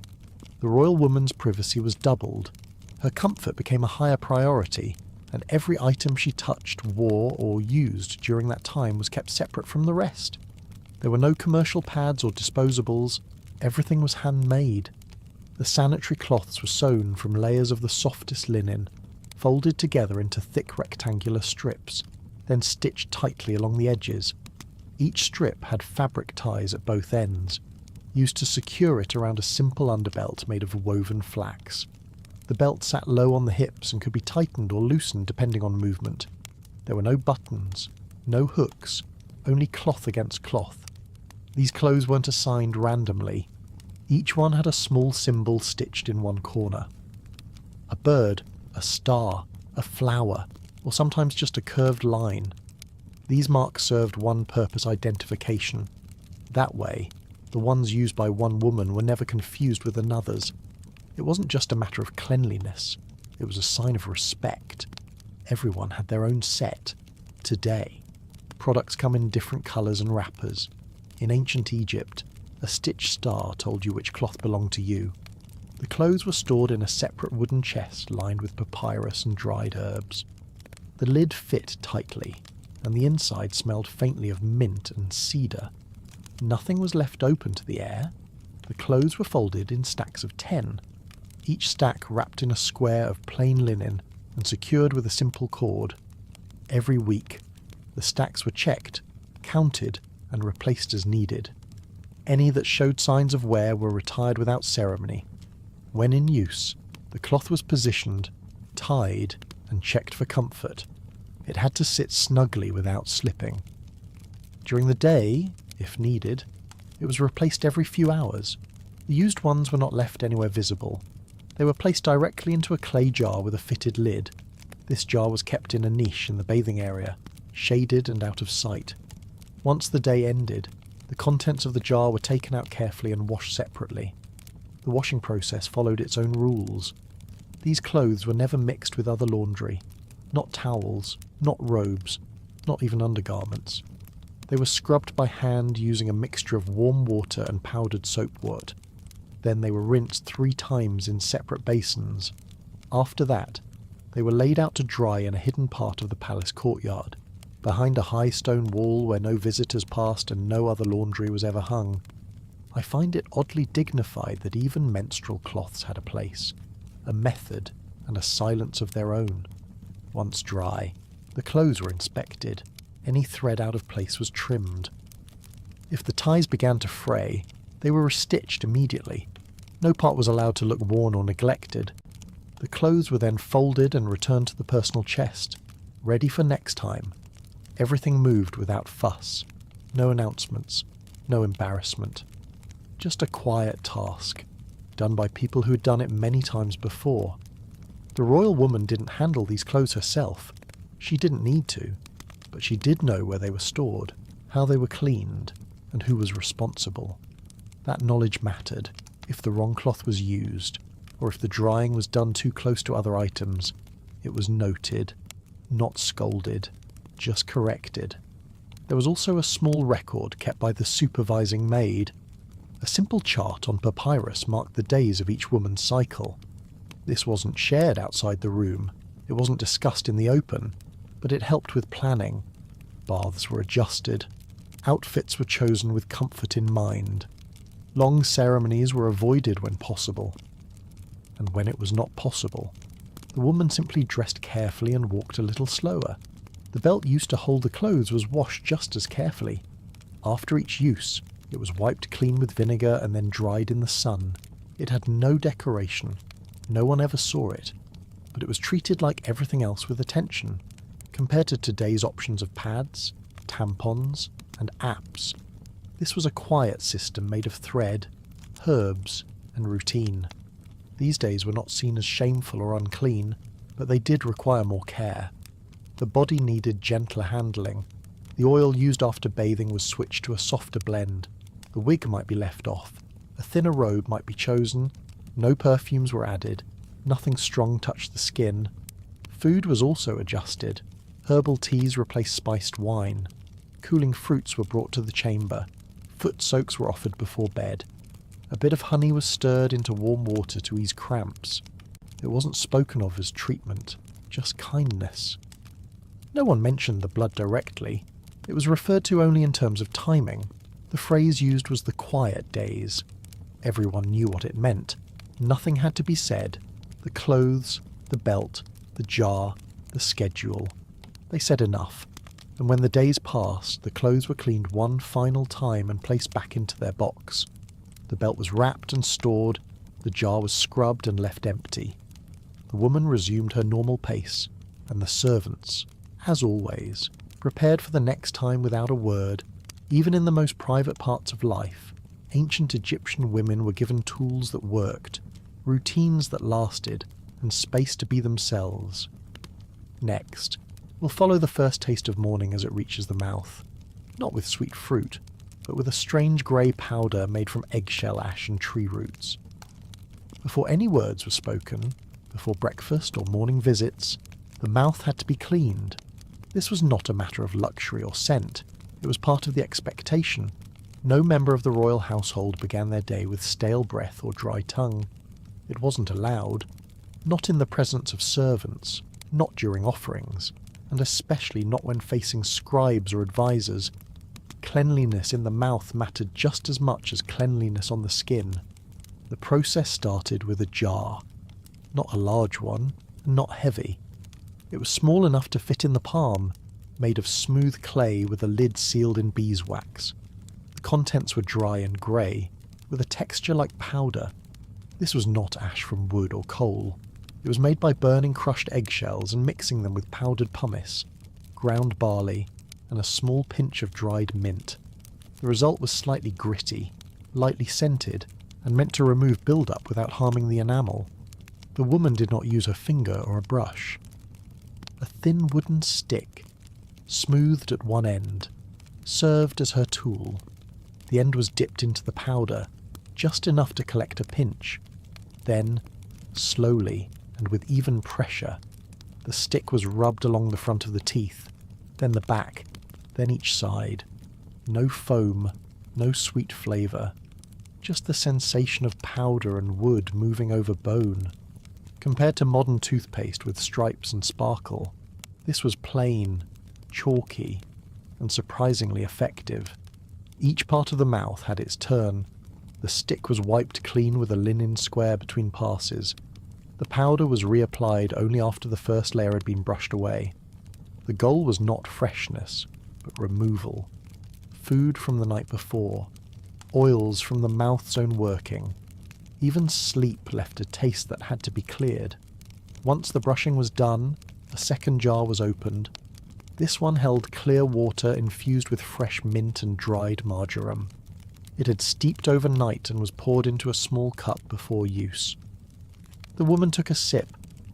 The royal woman's privacy was doubled. Her comfort became a higher priority, and every item she touched, wore, or used during that time was kept separate from the rest. There were no commercial pads or disposables. Everything was handmade. The sanitary cloths were sewn from layers of the softest linen, folded together into thick rectangular strips, then stitched tightly along the edges. Each strip had fabric ties at both ends, used to secure it around a simple underbelt made of woven flax. The belt sat low on the hips and could be tightened or loosened depending on movement. There were no buttons, no hooks, only cloth against cloth. These clothes weren't assigned randomly. Each one had a small symbol stitched in one corner. A bird, a star, a flower, or sometimes just a curved line. These marks served one purpose: identification. That way, the ones used by one woman were never confused with another's. It wasn't just a matter of cleanliness, it was a sign of respect. Everyone had their own set. Today, products come in different colours and wrappers. In ancient Egypt, a stitched star told you which cloth belonged to you. The clothes were stored in a separate wooden chest lined with papyrus and dried herbs. The lid fit tightly, and the inside smelled faintly of mint and cedar. Nothing was left open to the air. The clothes were folded in stacks of 10, each stack wrapped in a square of plain linen and secured with a simple cord. Every week, the stacks were checked, counted, and replaced as needed. Any that showed signs of wear were retired without ceremony. When in use, the cloth was positioned, tied, and checked for comfort. It had to sit snugly without slipping. During the day, if needed, it was replaced every few hours. The used ones were not left anywhere visible. They were placed directly into a clay jar with a fitted lid. This jar was kept in a niche in the bathing area, shaded and out of sight. Once the day ended, the contents of the jar were taken out carefully and washed separately. The washing process followed its own rules. These clothes were never mixed with other laundry. Not towels, not robes, not even undergarments. They were scrubbed by hand using a mixture of warm water and powdered soapwood. Then they were rinsed 3 times in separate basins. After that, they were laid out to dry in a hidden part of the palace courtyard, behind a high stone wall where no visitors passed and no other laundry was ever hung. I find it oddly dignified that even menstrual cloths had a place, a method, and a silence of their own. Once dry, the clothes were inspected. Any thread out of place was trimmed. If the ties began to fray, they were restitched immediately. No part was allowed to look worn or neglected. The clothes were then folded and returned to the personal chest, ready for next time. Everything moved without fuss. No announcements, no embarrassment. Just a quiet task, done by people who had done it many times before. The royal woman didn't handle these clothes herself. She didn't need to, but she did know where they were stored, how they were cleaned, and who was responsible. That knowledge mattered. If the wrong cloth was used, or if the drying was done too close to other items, it was noted, not scolded, just corrected. There was also a small record kept by the supervising maid. A simple chart on papyrus marked the days of each woman's cycle. This wasn't shared outside the room, it wasn't discussed in the open, but it helped with planning. Baths were adjusted, Outfits were chosen with comfort in mind. Long ceremonies were avoided when possible. And when it was not possible, the woman simply dressed carefully and walked a little slower. The belt used to hold the clothes was washed just as carefully. After each use, it was wiped clean with vinegar and then dried in the sun. It had no decoration. No one ever saw it. But it was treated like everything else with attention. Compared to today's options of pads, tampons, and apps, this was a quiet system made of thread, herbs, and routine. These days were not seen as shameful or unclean, but they did require more care. The body needed gentler handling. The oil used after bathing was switched to a softer blend. The wig might be left off. A thinner robe might be chosen. No perfumes were added. Nothing strong touched the skin. Food was also adjusted. Herbal teas replaced spiced wine. Cooling fruits were brought to the chamber. Foot soaks were offered before bed. A bit of honey was stirred into warm water to ease cramps. It wasn't spoken of as treatment, just kindness. No one mentioned the blood directly. It was referred to only in terms of timing. The phrase used was the quiet days. Everyone knew what it meant. Nothing had to be said. The clothes, the belt, the jar, the schedule. They said enough. And when the days passed, the clothes were cleaned one final time and placed back into their box. The belt was wrapped and stored. The jar was scrubbed and left empty. The woman resumed her normal pace, and the servants, as always, prepared for the next time without a word. Even in the most private parts of life, ancient Egyptian women were given tools that worked, routines that lasted, and space to be themselves. Next, we'll follow the first taste of morning as it reaches the mouth. Not with sweet fruit, but with a strange grey powder made from eggshell ash and tree roots. Before any words were spoken, before breakfast or morning visits, the mouth had to be cleaned. This was not a matter of luxury or scent. It was part of the expectation. No member of the royal household began their day with stale breath or dry tongue. It wasn't allowed. Not in the presence of servants, not during offerings, and especially not when facing scribes or advisors. Cleanliness in the mouth mattered just as much as cleanliness on the skin. The process started with a jar. Not a large one, and not heavy. It was small enough to fit in the palm, made of smooth clay with a lid sealed in beeswax. The contents were dry and grey, with a texture like powder. This was not ash from wood or coal. It was made by burning crushed eggshells and mixing them with powdered pumice, ground barley, and a small pinch of dried mint. The result was slightly gritty, lightly scented, and meant to remove build-up without harming the enamel. The woman did not use her finger or a brush. A thin wooden stick, smoothed at one end, served as her tool. The end was dipped into the powder, just enough to collect a pinch. Then, slowly and with even pressure, the stick was rubbed along the front of the teeth, then the back, then each side. No foam, no sweet flavour, just the sensation of powder and wood moving over bone. Compared to modern toothpaste with stripes and sparkle, this was plain, chalky, and surprisingly effective. Each part of the mouth had its turn. The stick was wiped clean with a linen square between passes. The powder was reapplied only after the first layer had been brushed away. The goal was not freshness, but removal. Food from the night before. Oils from the mouth's own working. Even sleep left a taste that had to be cleared. Once the brushing was done, a second jar was opened. This one held clear water infused with fresh mint and dried marjoram. It had steeped overnight and was poured into a small cup before use. The woman took a sip,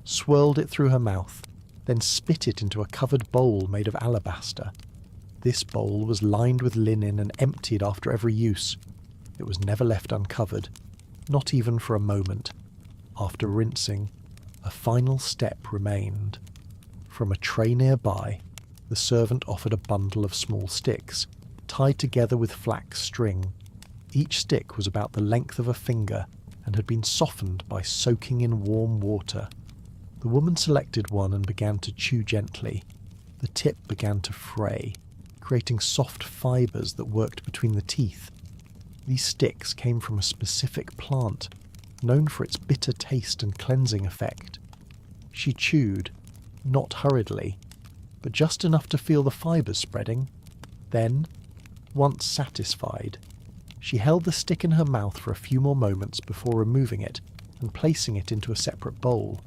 swirled it through her mouth, then spit it into a covered bowl made of alabaster. This bowl was lined with linen and emptied after every use. It was never left uncovered, not even for a moment. After rinsing, a final step remained. From a tray nearby, the servant offered a bundle of small sticks, tied together with flax string. Each stick was about the length of a finger and had been softened by soaking in warm water. The woman selected one and began to chew gently. The tip began to fray. creating soft fibres that worked between the teeth. These sticks came from a specific plant, known for its bitter taste and cleansing effect. She chewed, not hurriedly, but just enough to feel the fibres spreading. Then, once satisfied, she held the stick in her mouth for a few more moments before removing it and placing it into a separate bowl.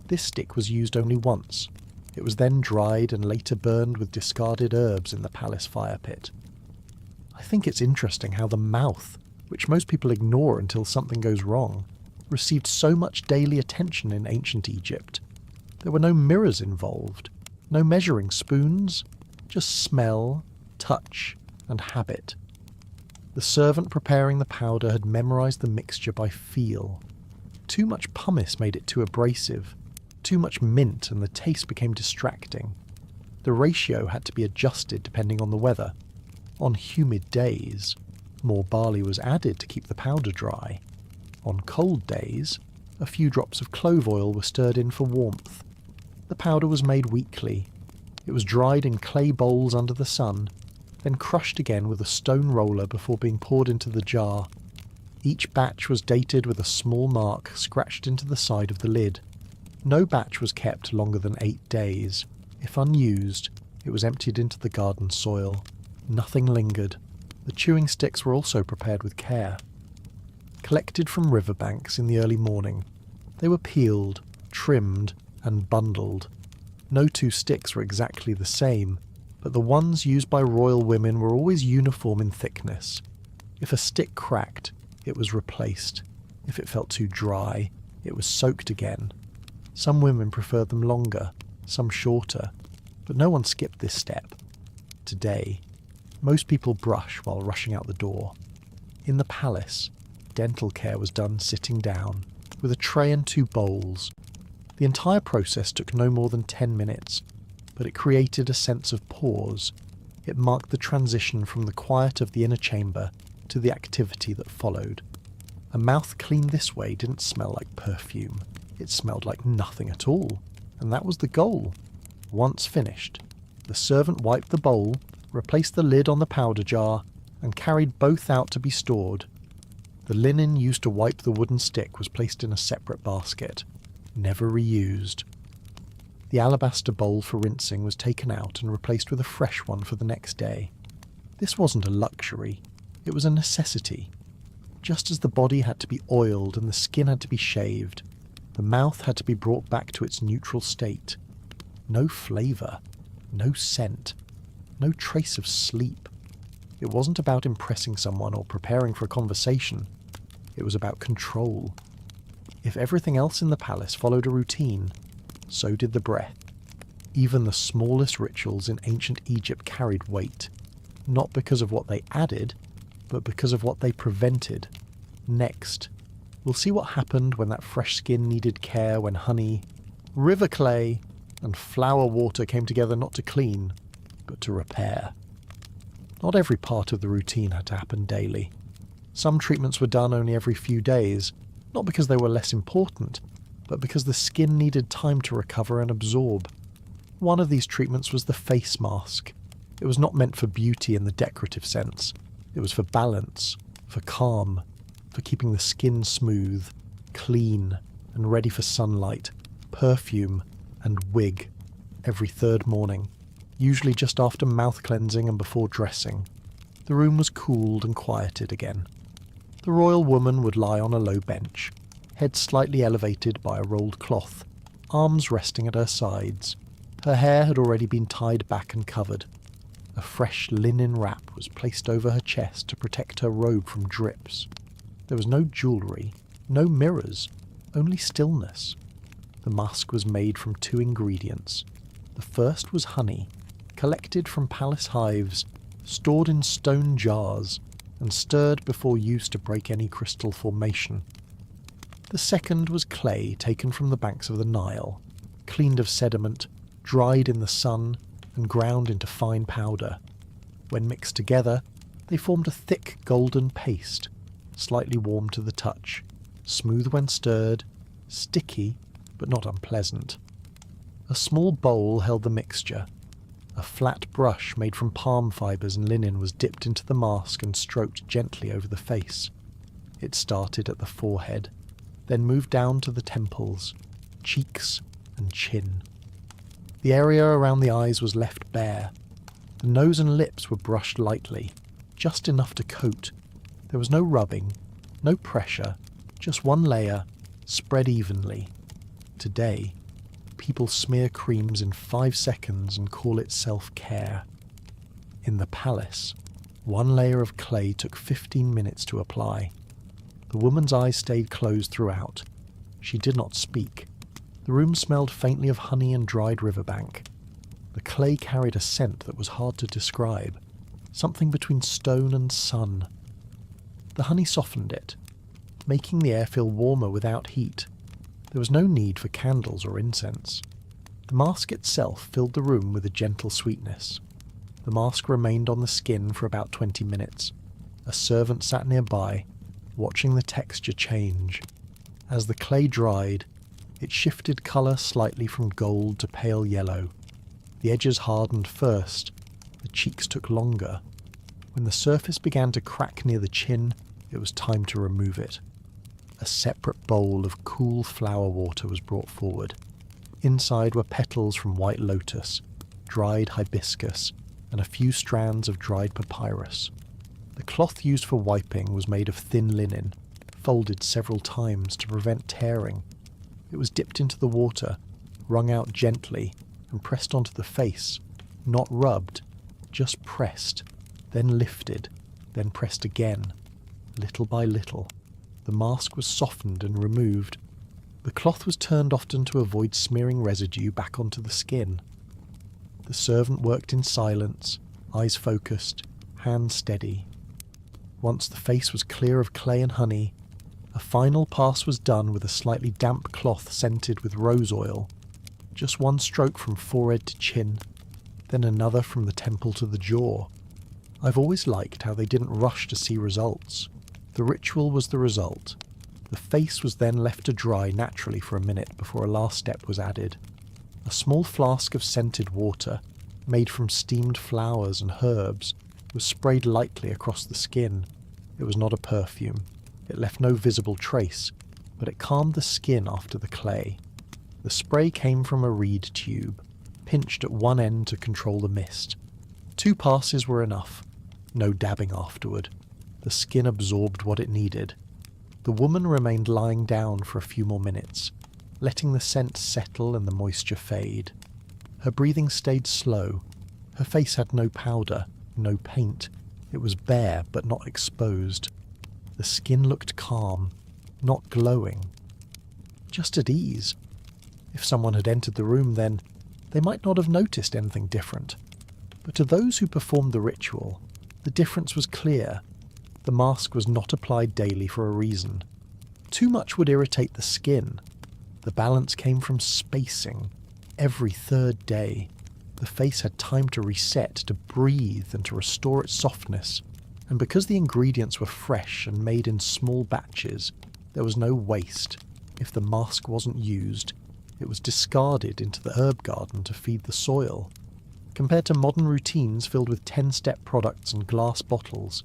This stick was used only once. It was then dried and later burned with discarded herbs in the palace fire pit. I think it's interesting how the mouth, which most people ignore until something goes wrong, received so much daily attention in ancient Egypt. There were no mirrors involved, no measuring spoons, just smell, touch, and habit. The servant preparing the powder had memorized the mixture by feel. Too much pumice made it too abrasive, too much mint and the taste became distracting. The ratio had to be adjusted depending on the weather. On humid days, more barley was added to keep the powder dry. On cold days, a few drops of clove oil were stirred in for warmth. The powder was made weekly. It was dried in clay bowls under the sun, then crushed again with a stone roller before being poured into the jar. Each batch was dated with a small mark scratched into the side of the lid. No batch was kept longer than 8 days. If unused, it was emptied into the garden soil. Nothing lingered. The chewing sticks were also prepared with care. Collected from riverbanks in the early morning, they were peeled, trimmed, and bundled. No two sticks were exactly the same, but the ones used by royal women were always uniform in thickness. If a stick cracked, it was replaced. If it felt too dry, it was soaked again. Some women preferred them longer, some shorter, but no one skipped this step. Today, most people brush while rushing out the door. In the palace, dental care was done sitting down, with a tray and 2 bowls. The entire process took no more than 10 minutes, but it created a sense of pause. It marked the transition from the quiet of the inner chamber to the activity that followed. A mouth cleaned this way didn't smell like perfume. It smelled like nothing at all, and that was the goal. Once finished, the servant wiped the bowl, replaced the lid on the powder jar, and carried both out to be stored. The linen used to wipe the wooden stick was placed in a separate basket, never reused. The alabaster bowl for rinsing was taken out and replaced with a fresh one for the next day. This wasn't a luxury, it was a necessity. Just as the body had to be oiled and the skin had to be shaved, the mouth had to be brought back to its neutral state. No flavour, no scent, no trace of sleep. It wasn't about impressing someone or preparing for a conversation. It was about control. If everything else in the palace followed a routine, so did the breath. Even the smallest rituals in ancient Egypt carried weight, not because of what they added, but because of what they prevented. Next, we'll see what happened when that fresh skin needed care, when honey, river clay, and flower water came together not to clean, but to repair. Not every part of the routine had to happen daily. Some treatments were done only every few days, not because they were less important, but because the skin needed time to recover and absorb. One of these treatments was the face mask. It was not meant for beauty in the decorative sense. It was for balance, for calm, for keeping the skin smooth, clean, and ready for sunlight, perfume, and wig every 3rd morning, usually just after mouth cleansing and before dressing. The room was cooled and quieted again. The royal woman would lie on a low bench, head slightly elevated by a rolled cloth, arms resting at her sides. Her hair had already been tied back and covered. A fresh linen wrap was placed over her chest to protect her robe from drips. There was no jewellery, no mirrors, only stillness. The mask was made from 2 ingredients. The first was honey, collected from palace hives, stored in stone jars, and stirred before use to break any crystal formation. The second was clay taken from the banks of the Nile, cleaned of sediment, dried in the sun, and ground into fine powder. When mixed together, they formed a thick golden paste, slightly warm to the touch, smooth when stirred, sticky but not unpleasant. A small bowl held the mixture. A flat brush made from palm fibres and linen was dipped into the mask and stroked gently over the face. It started at the forehead, then moved down to the temples, cheeks, and chin. The area around the eyes was left bare. The nose and lips were brushed lightly, just enough to coat. There was no rubbing, no pressure, just one layer, spread evenly. Today, people smear creams in 5 seconds and call it self-care. In the palace, one layer of clay took 15 minutes to apply. The woman's eyes stayed closed throughout. She did not speak. The room smelled faintly of honey and dried riverbank. The clay carried a scent that was hard to describe, something between stone and sun. The honey softened it, making the air feel warmer without heat. There was no need for candles or incense. The mask itself filled the room with a gentle sweetness. The mask remained on the skin for about 20 minutes. A servant sat nearby, watching the texture change. As the clay dried, it shifted colour slightly from gold to pale yellow. The edges hardened first, the cheeks took longer. When the surface began to crack near the chin, it was time to remove it. A separate bowl of cool flower water was brought forward. Inside were petals from white lotus, dried hibiscus, and a few strands of dried papyrus. The cloth used for wiping was made of thin linen, folded several times to prevent tearing. It was dipped into the water, wrung out gently, and pressed onto the face, not rubbed, just pressed, then lifted, then pressed again, little by little. The mask was softened and removed. The cloth was turned often to avoid smearing residue back onto the skin. The servant worked in silence, eyes focused, hands steady. Once the face was clear of clay and honey, a final pass was done with a slightly damp cloth scented with rose oil. Just one stroke from forehead to chin, then another from the temple to the jaw. I've always liked how they didn't rush to see results. The ritual was the result. The face was then left to dry naturally for a minute before a last step was added. A small flask of scented water, made from steamed flowers and herbs, was sprayed lightly across the skin. It was not a perfume. It left no visible trace, but it calmed the skin after the clay. The spray came from a reed tube, pinched at one end to control the mist. 2 passes were enough. No dabbing afterward. The skin absorbed what it needed. The woman remained lying down for a few more minutes, letting the scent settle and the moisture fade. Her breathing stayed slow. Her face had no powder, no paint. It was bare but not exposed. The skin looked calm, not glowing. Just at ease. If someone had entered the room then, they might not have noticed anything different. But to those who performed the ritual, the difference was clear. The mask was not applied daily for a reason. Too much would irritate the skin. The balance came from spacing. Every 3rd day, the face had time to reset, to breathe, and to restore its softness. And because the ingredients were fresh and made in small batches, there was no waste. If the mask wasn't used, it was discarded into the herb garden to feed the soil. Compared to modern routines filled with 10-step products and glass bottles,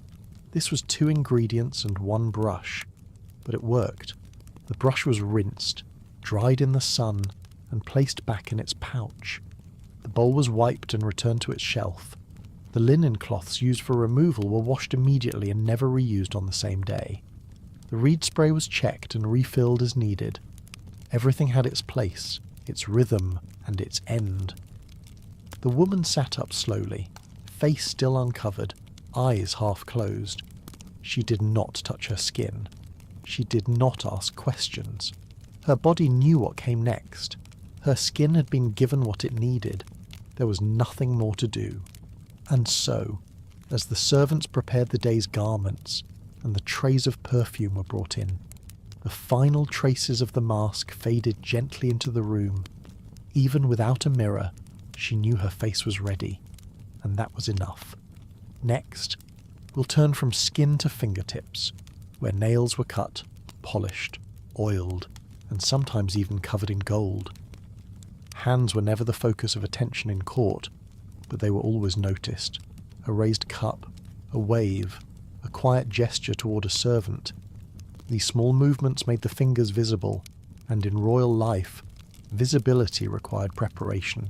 this was 2 ingredients and 1 brush. But it worked. The brush was rinsed, dried in the sun, and placed back in its pouch. The bowl was wiped and returned to its shelf. The linen cloths used for removal were washed immediately and never reused on the same day. The reed spray was checked and refilled as needed. Everything had its place, its rhythm, and its end. The woman sat up slowly, face still uncovered, eyes half closed. She did not touch her skin. She did not ask questions. Her body knew what came next. Her skin had been given what it needed. There was nothing more to do. And so, as the servants prepared the day's garments and the trays of perfume were brought in, the final traces of the mask faded gently into the room. Even without a mirror, she knew her face was ready, and that was enough. Next, we'll turn from skin to fingertips, where nails were cut, polished, oiled, and sometimes even covered in gold. Hands were never the focus of attention in court. but they were always noticed. A raised cup, a wave, a quiet gesture toward a servant. These small movements made the fingers visible, and in royal life, visibility required preparation.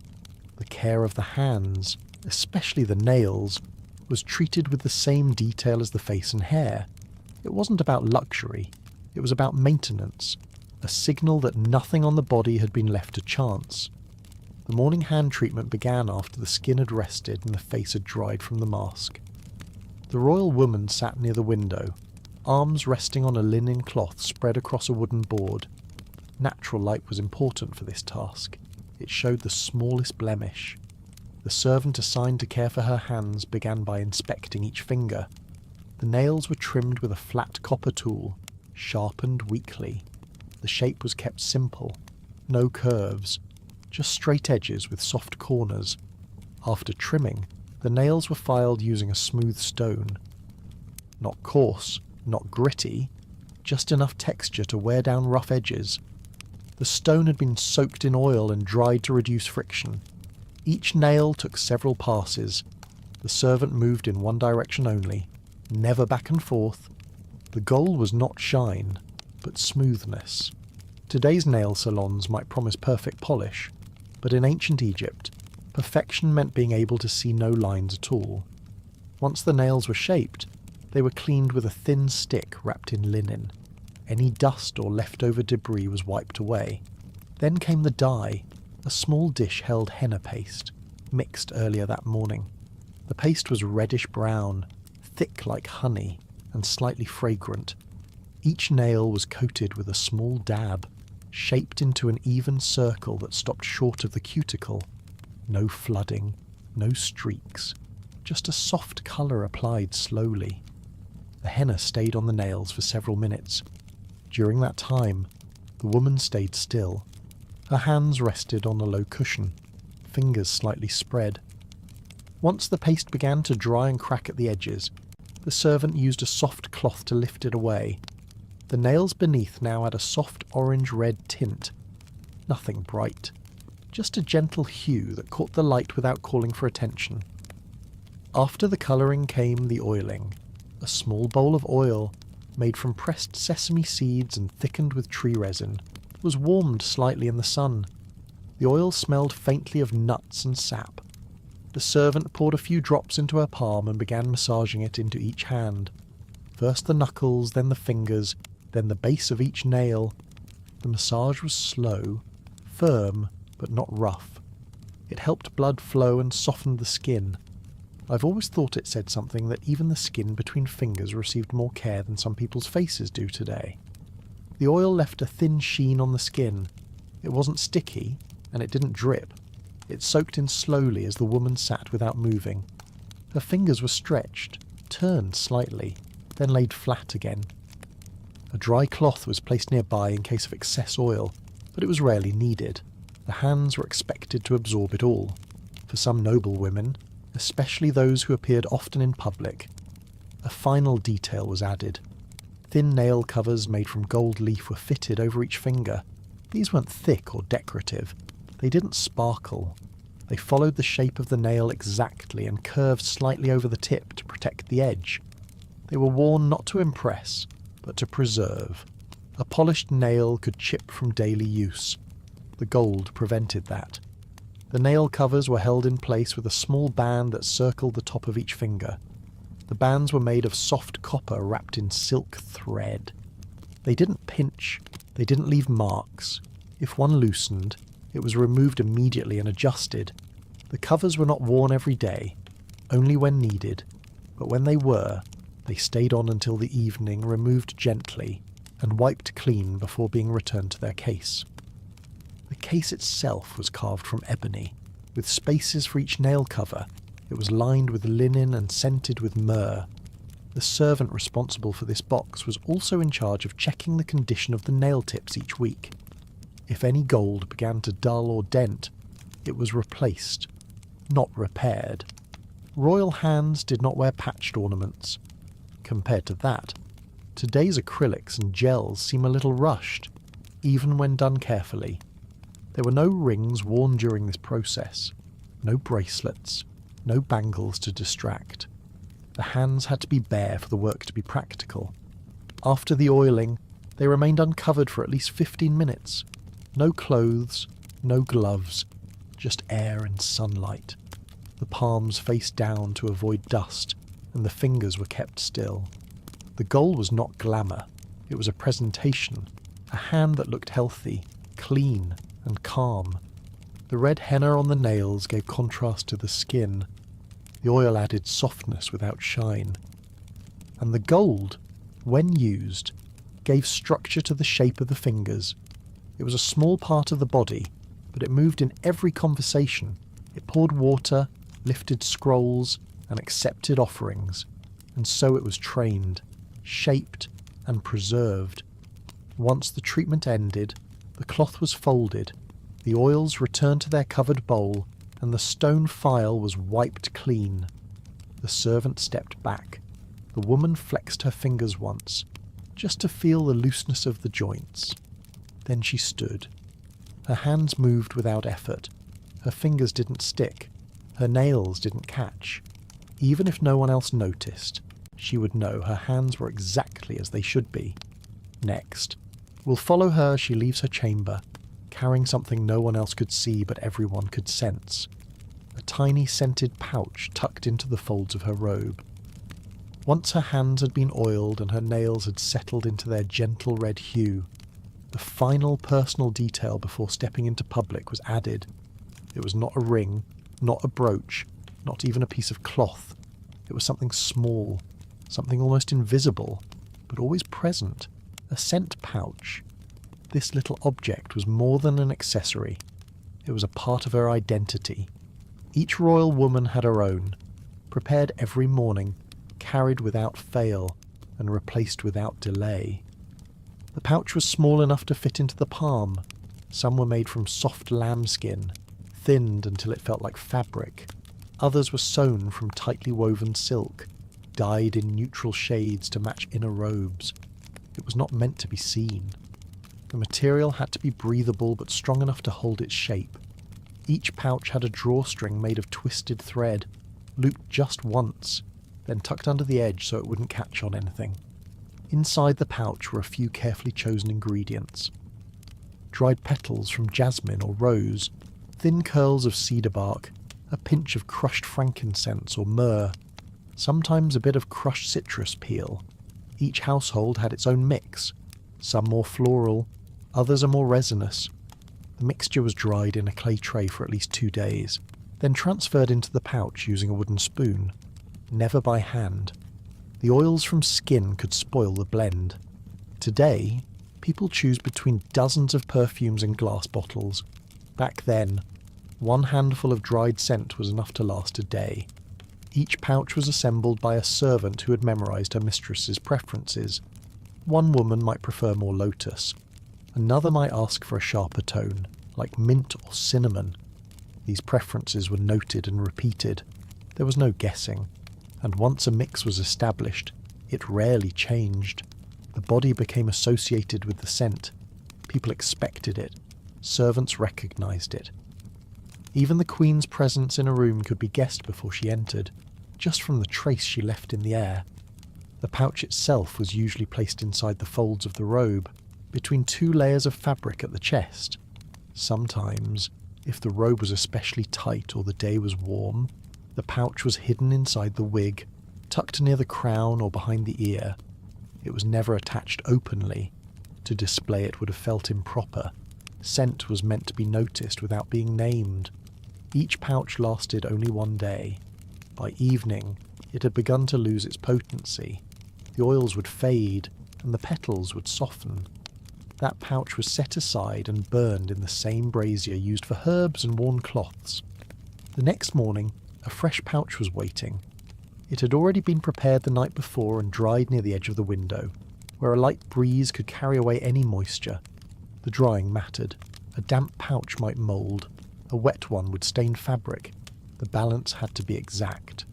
The care of the hands, especially the nails, was treated with the same detail as the face and hair. It wasn't about luxury, it was about maintenance, a signal that nothing on the body had been left to chance. The morning hand treatment began after the skin had rested and the face had dried from the mask. The royal woman sat near the window, arms resting on a linen cloth spread across a wooden board. Natural light was important for this task. It showed the smallest blemish. The servant assigned to care for her hands began by inspecting each finger. The nails were trimmed with a flat copper tool, sharpened weakly. The shape was kept simple, no curves, just straight edges with soft corners. After trimming, the nails were filed using a smooth stone. Not coarse, not gritty, just enough texture to wear down rough edges. The stone had been soaked in oil and dried to reduce friction. Each nail took several passes. The servant moved in one direction only, never back and forth. The goal was not shine, but smoothness. Today's nail salons might promise perfect polish, but in ancient Egypt, perfection meant being able to see no lines at all. Once the nails were shaped, they were cleaned with a thin stick wrapped in linen. Any dust or leftover debris was wiped away. Then came the dye. A small dish held henna paste, mixed earlier that morning. The paste was reddish-brown, thick like honey, and slightly fragrant. Each nail was coated with a small dab, shaped into an even circle that stopped short of the cuticle. No flooding, no streaks, just a soft colour applied slowly. The henna stayed on the nails for several minutes. During that time, the woman stayed still. Her hands rested on a low cushion, fingers slightly spread. Once the paste began to dry and crack at the edges, the servant used a soft cloth to lift it away. The nails beneath now had a soft orange-red tint. Nothing bright, just a gentle hue that caught the light without calling for attention. After the colouring came the oiling. A small bowl of oil, made from pressed sesame seeds and thickened with tree resin, was warmed slightly in the sun. The oil smelled faintly of nuts and sap. The servant poured a few drops into her palm and began massaging it into each hand. First the knuckles, then the fingers, then the base of each nail. The massage was slow, firm, but not rough. It helped blood flow and softened the skin. I've always thought it said something that even the skin between fingers received more care than some people's faces do today. The oil left a thin sheen on the skin. It wasn't sticky, and it didn't drip. It soaked in slowly as the woman sat without moving. Her fingers were stretched, turned slightly, then laid flat again. A dry cloth was placed nearby in case of excess oil, but it was rarely needed. The hands were expected to absorb it all. For some noble women, especially those who appeared often in public, a final detail was added. Thin nail covers made from gold leaf were fitted over each finger. These weren't thick or decorative. They didn't sparkle. They followed the shape of the nail exactly and curved slightly over the tip to protect the edge. They were worn not to impress, but to preserve. A polished nail could chip from daily use. The gold prevented that. The nail covers were held in place with a small band that circled the top of each finger. The bands were made of soft copper wrapped in silk thread. They didn't pinch, they didn't leave marks. If one loosened, it was removed immediately and adjusted. The covers were not worn every day, only when needed, but when they were, they stayed on until the evening, removed gently, and wiped clean before being returned to their case. The case itself was carved from ebony, with spaces for each nail cover. It was lined with linen and scented with myrrh. The servant responsible for this box was also in charge of checking the condition of the nail tips each week. If any gold began to dull or dent, it was replaced, not repaired. Royal hands did not wear patched ornaments. Compared to that, today's acrylics and gels seem a little rushed, even when done carefully. There were no rings worn during this process, no bracelets, no bangles to distract. The hands had to be bare for the work to be practical. After the oiling, they remained uncovered for at least 15 minutes. No clothes, no gloves, just air and sunlight. The palms faced down to avoid dust, and the fingers were kept still. The goal was not glamour, it was a presentation, a hand that looked healthy, clean, and calm. The red henna on the nails gave contrast to the skin. The oil added softness without shine. And the gold, when used, gave structure to the shape of the fingers. It was a small part of the body, but it moved in every conversation. It poured water, lifted scrolls, and accepted offerings. And so it was trained, shaped, and preserved. Once the treatment ended, the cloth was folded, the oils returned to their covered bowl, and the stone file was wiped clean. The servant stepped back. The woman flexed her fingers once, just to feel the looseness of the joints. Then she stood. Her hands moved without effort. Her fingers didn't stick. Her nails didn't catch. Even if no one else noticed, she would know her hands were exactly as they should be. Next, we'll follow her as she leaves her chamber, carrying something no one else could see but everyone could sense. A tiny scented pouch tucked into the folds of her robe. Once her hands had been oiled and her nails had settled into their gentle red hue, the final personal detail before stepping into public was added. It was not a ring, not a brooch, not even a piece of cloth. It was something small, something almost invisible, but always present. A scent pouch. This little object was more than an accessory. It was a part of her identity. Each royal woman had her own, prepared every morning, carried without fail, and replaced without delay. The pouch was small enough to fit into the palm. Some were made from soft lambskin, thinned until it felt like fabric. Others were sewn from tightly woven silk, dyed in neutral shades to match inner robes. It was not meant to be seen. The material had to be breathable but strong enough to hold its shape. Each pouch had a drawstring made of twisted thread, looped just once, then tucked under the edge so it wouldn't catch on anything. Inside the pouch were a few carefully chosen ingredients. Dried petals from jasmine or rose, thin curls of cedar bark, a pinch of crushed frankincense or myrrh, sometimes a bit of crushed citrus peel. Each household had its own mix, some more floral, others are more resinous. The mixture was dried in a clay tray for at least 2 days, then transferred into the pouch using a wooden spoon, never by hand. The oils from skin could spoil the blend. Today, people choose between dozens of perfumes in glass bottles. Back then, one handful of dried scent was enough to last a day. Each pouch was assembled by a servant who had memorized her mistress's preferences. One woman might prefer more lotus. Another might ask for a sharper tone, like mint or cinnamon. These preferences were noted and repeated. There was no guessing. And once a mix was established, it rarely changed. The body became associated with the scent. People expected it. Servants recognized it. Even the Queen's presence in a room could be guessed before she entered, just from the trace she left in the air. The pouch itself was usually placed inside the folds of the robe, between 2 layers of fabric at the chest. Sometimes, if the robe was especially tight or the day was warm, the pouch was hidden inside the wig, tucked near the crown or behind the ear. It was never attached openly. To display it would have felt improper. Scent was meant to be noticed without being named. Each pouch lasted only 1 day. By evening, it had begun to lose its potency. The oils would fade, and the petals would soften. That pouch was set aside and burned in the same brazier used for herbs and worn cloths. The next morning, a fresh pouch was waiting. It had already been prepared the night before and dried near the edge of the window, where a light breeze could carry away any moisture. The drying mattered. A damp pouch might mould. A wet one would stain fabric. The balance had to be exact.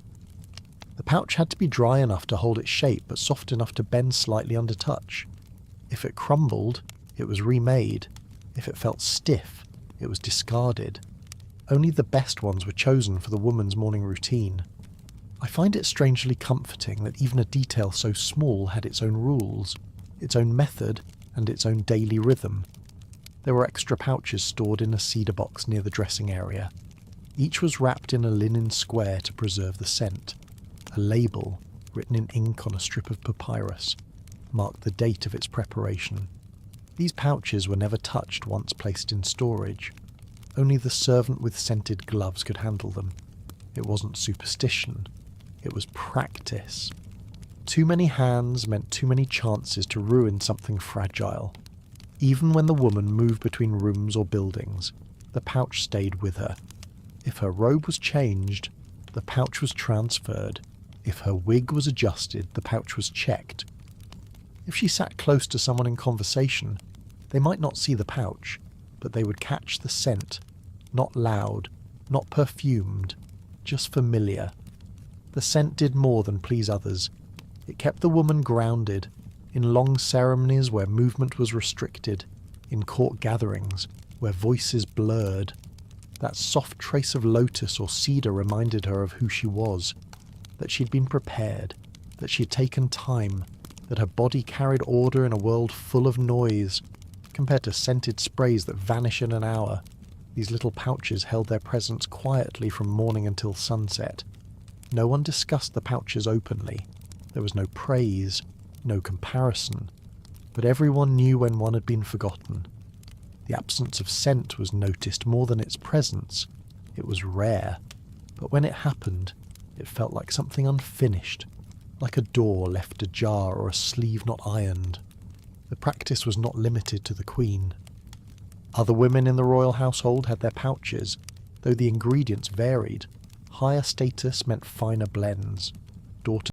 The pouch had to be dry enough to hold its shape, but soft enough to bend slightly under touch. If it crumbled, it was remade. If it felt stiff, it was discarded. Only the best ones were chosen for the woman's morning routine. I find it strangely comforting that even a detail so small had its own rules, its own method, and its own daily rhythm. There were extra pouches stored in a cedar box near the dressing area. Each was wrapped in a linen square to preserve the scent. A label, written in ink on a strip of papyrus, marked the date of its preparation. These pouches were never touched once placed in storage. Only the servant with scented gloves could handle them. It wasn't superstition. It was practice. Too many hands meant too many chances to ruin something fragile. Even when the woman moved between rooms or buildings, the pouch stayed with her. If her robe was changed, the pouch was transferred. If her wig was adjusted, the pouch was checked. If she sat close to someone in conversation, they might not see the pouch, but they would catch the scent. Not loud, not perfumed, just familiar. The scent did more than please others. It kept the woman grounded, in long ceremonies where movement was restricted, in court gatherings where voices blurred. That soft trace of lotus or cedar reminded her of who she was, that she'd been prepared, that she had taken time, that her body carried order in a world full of noise. Compared to scented sprays that vanish in an hour, these little pouches held their presence quietly from morning until sunset. No one discussed the pouches openly. There was no praise, no comparison, but everyone knew when one had been forgotten. The absence of scent was noticed more than its presence. It was rare, but when it happened, it felt like something unfinished, like a door left ajar or a sleeve not ironed. The practice was not limited to the Queen. Other women in the royal household had their pouches, though the ingredients varied. Higher status meant finer blends. Daughters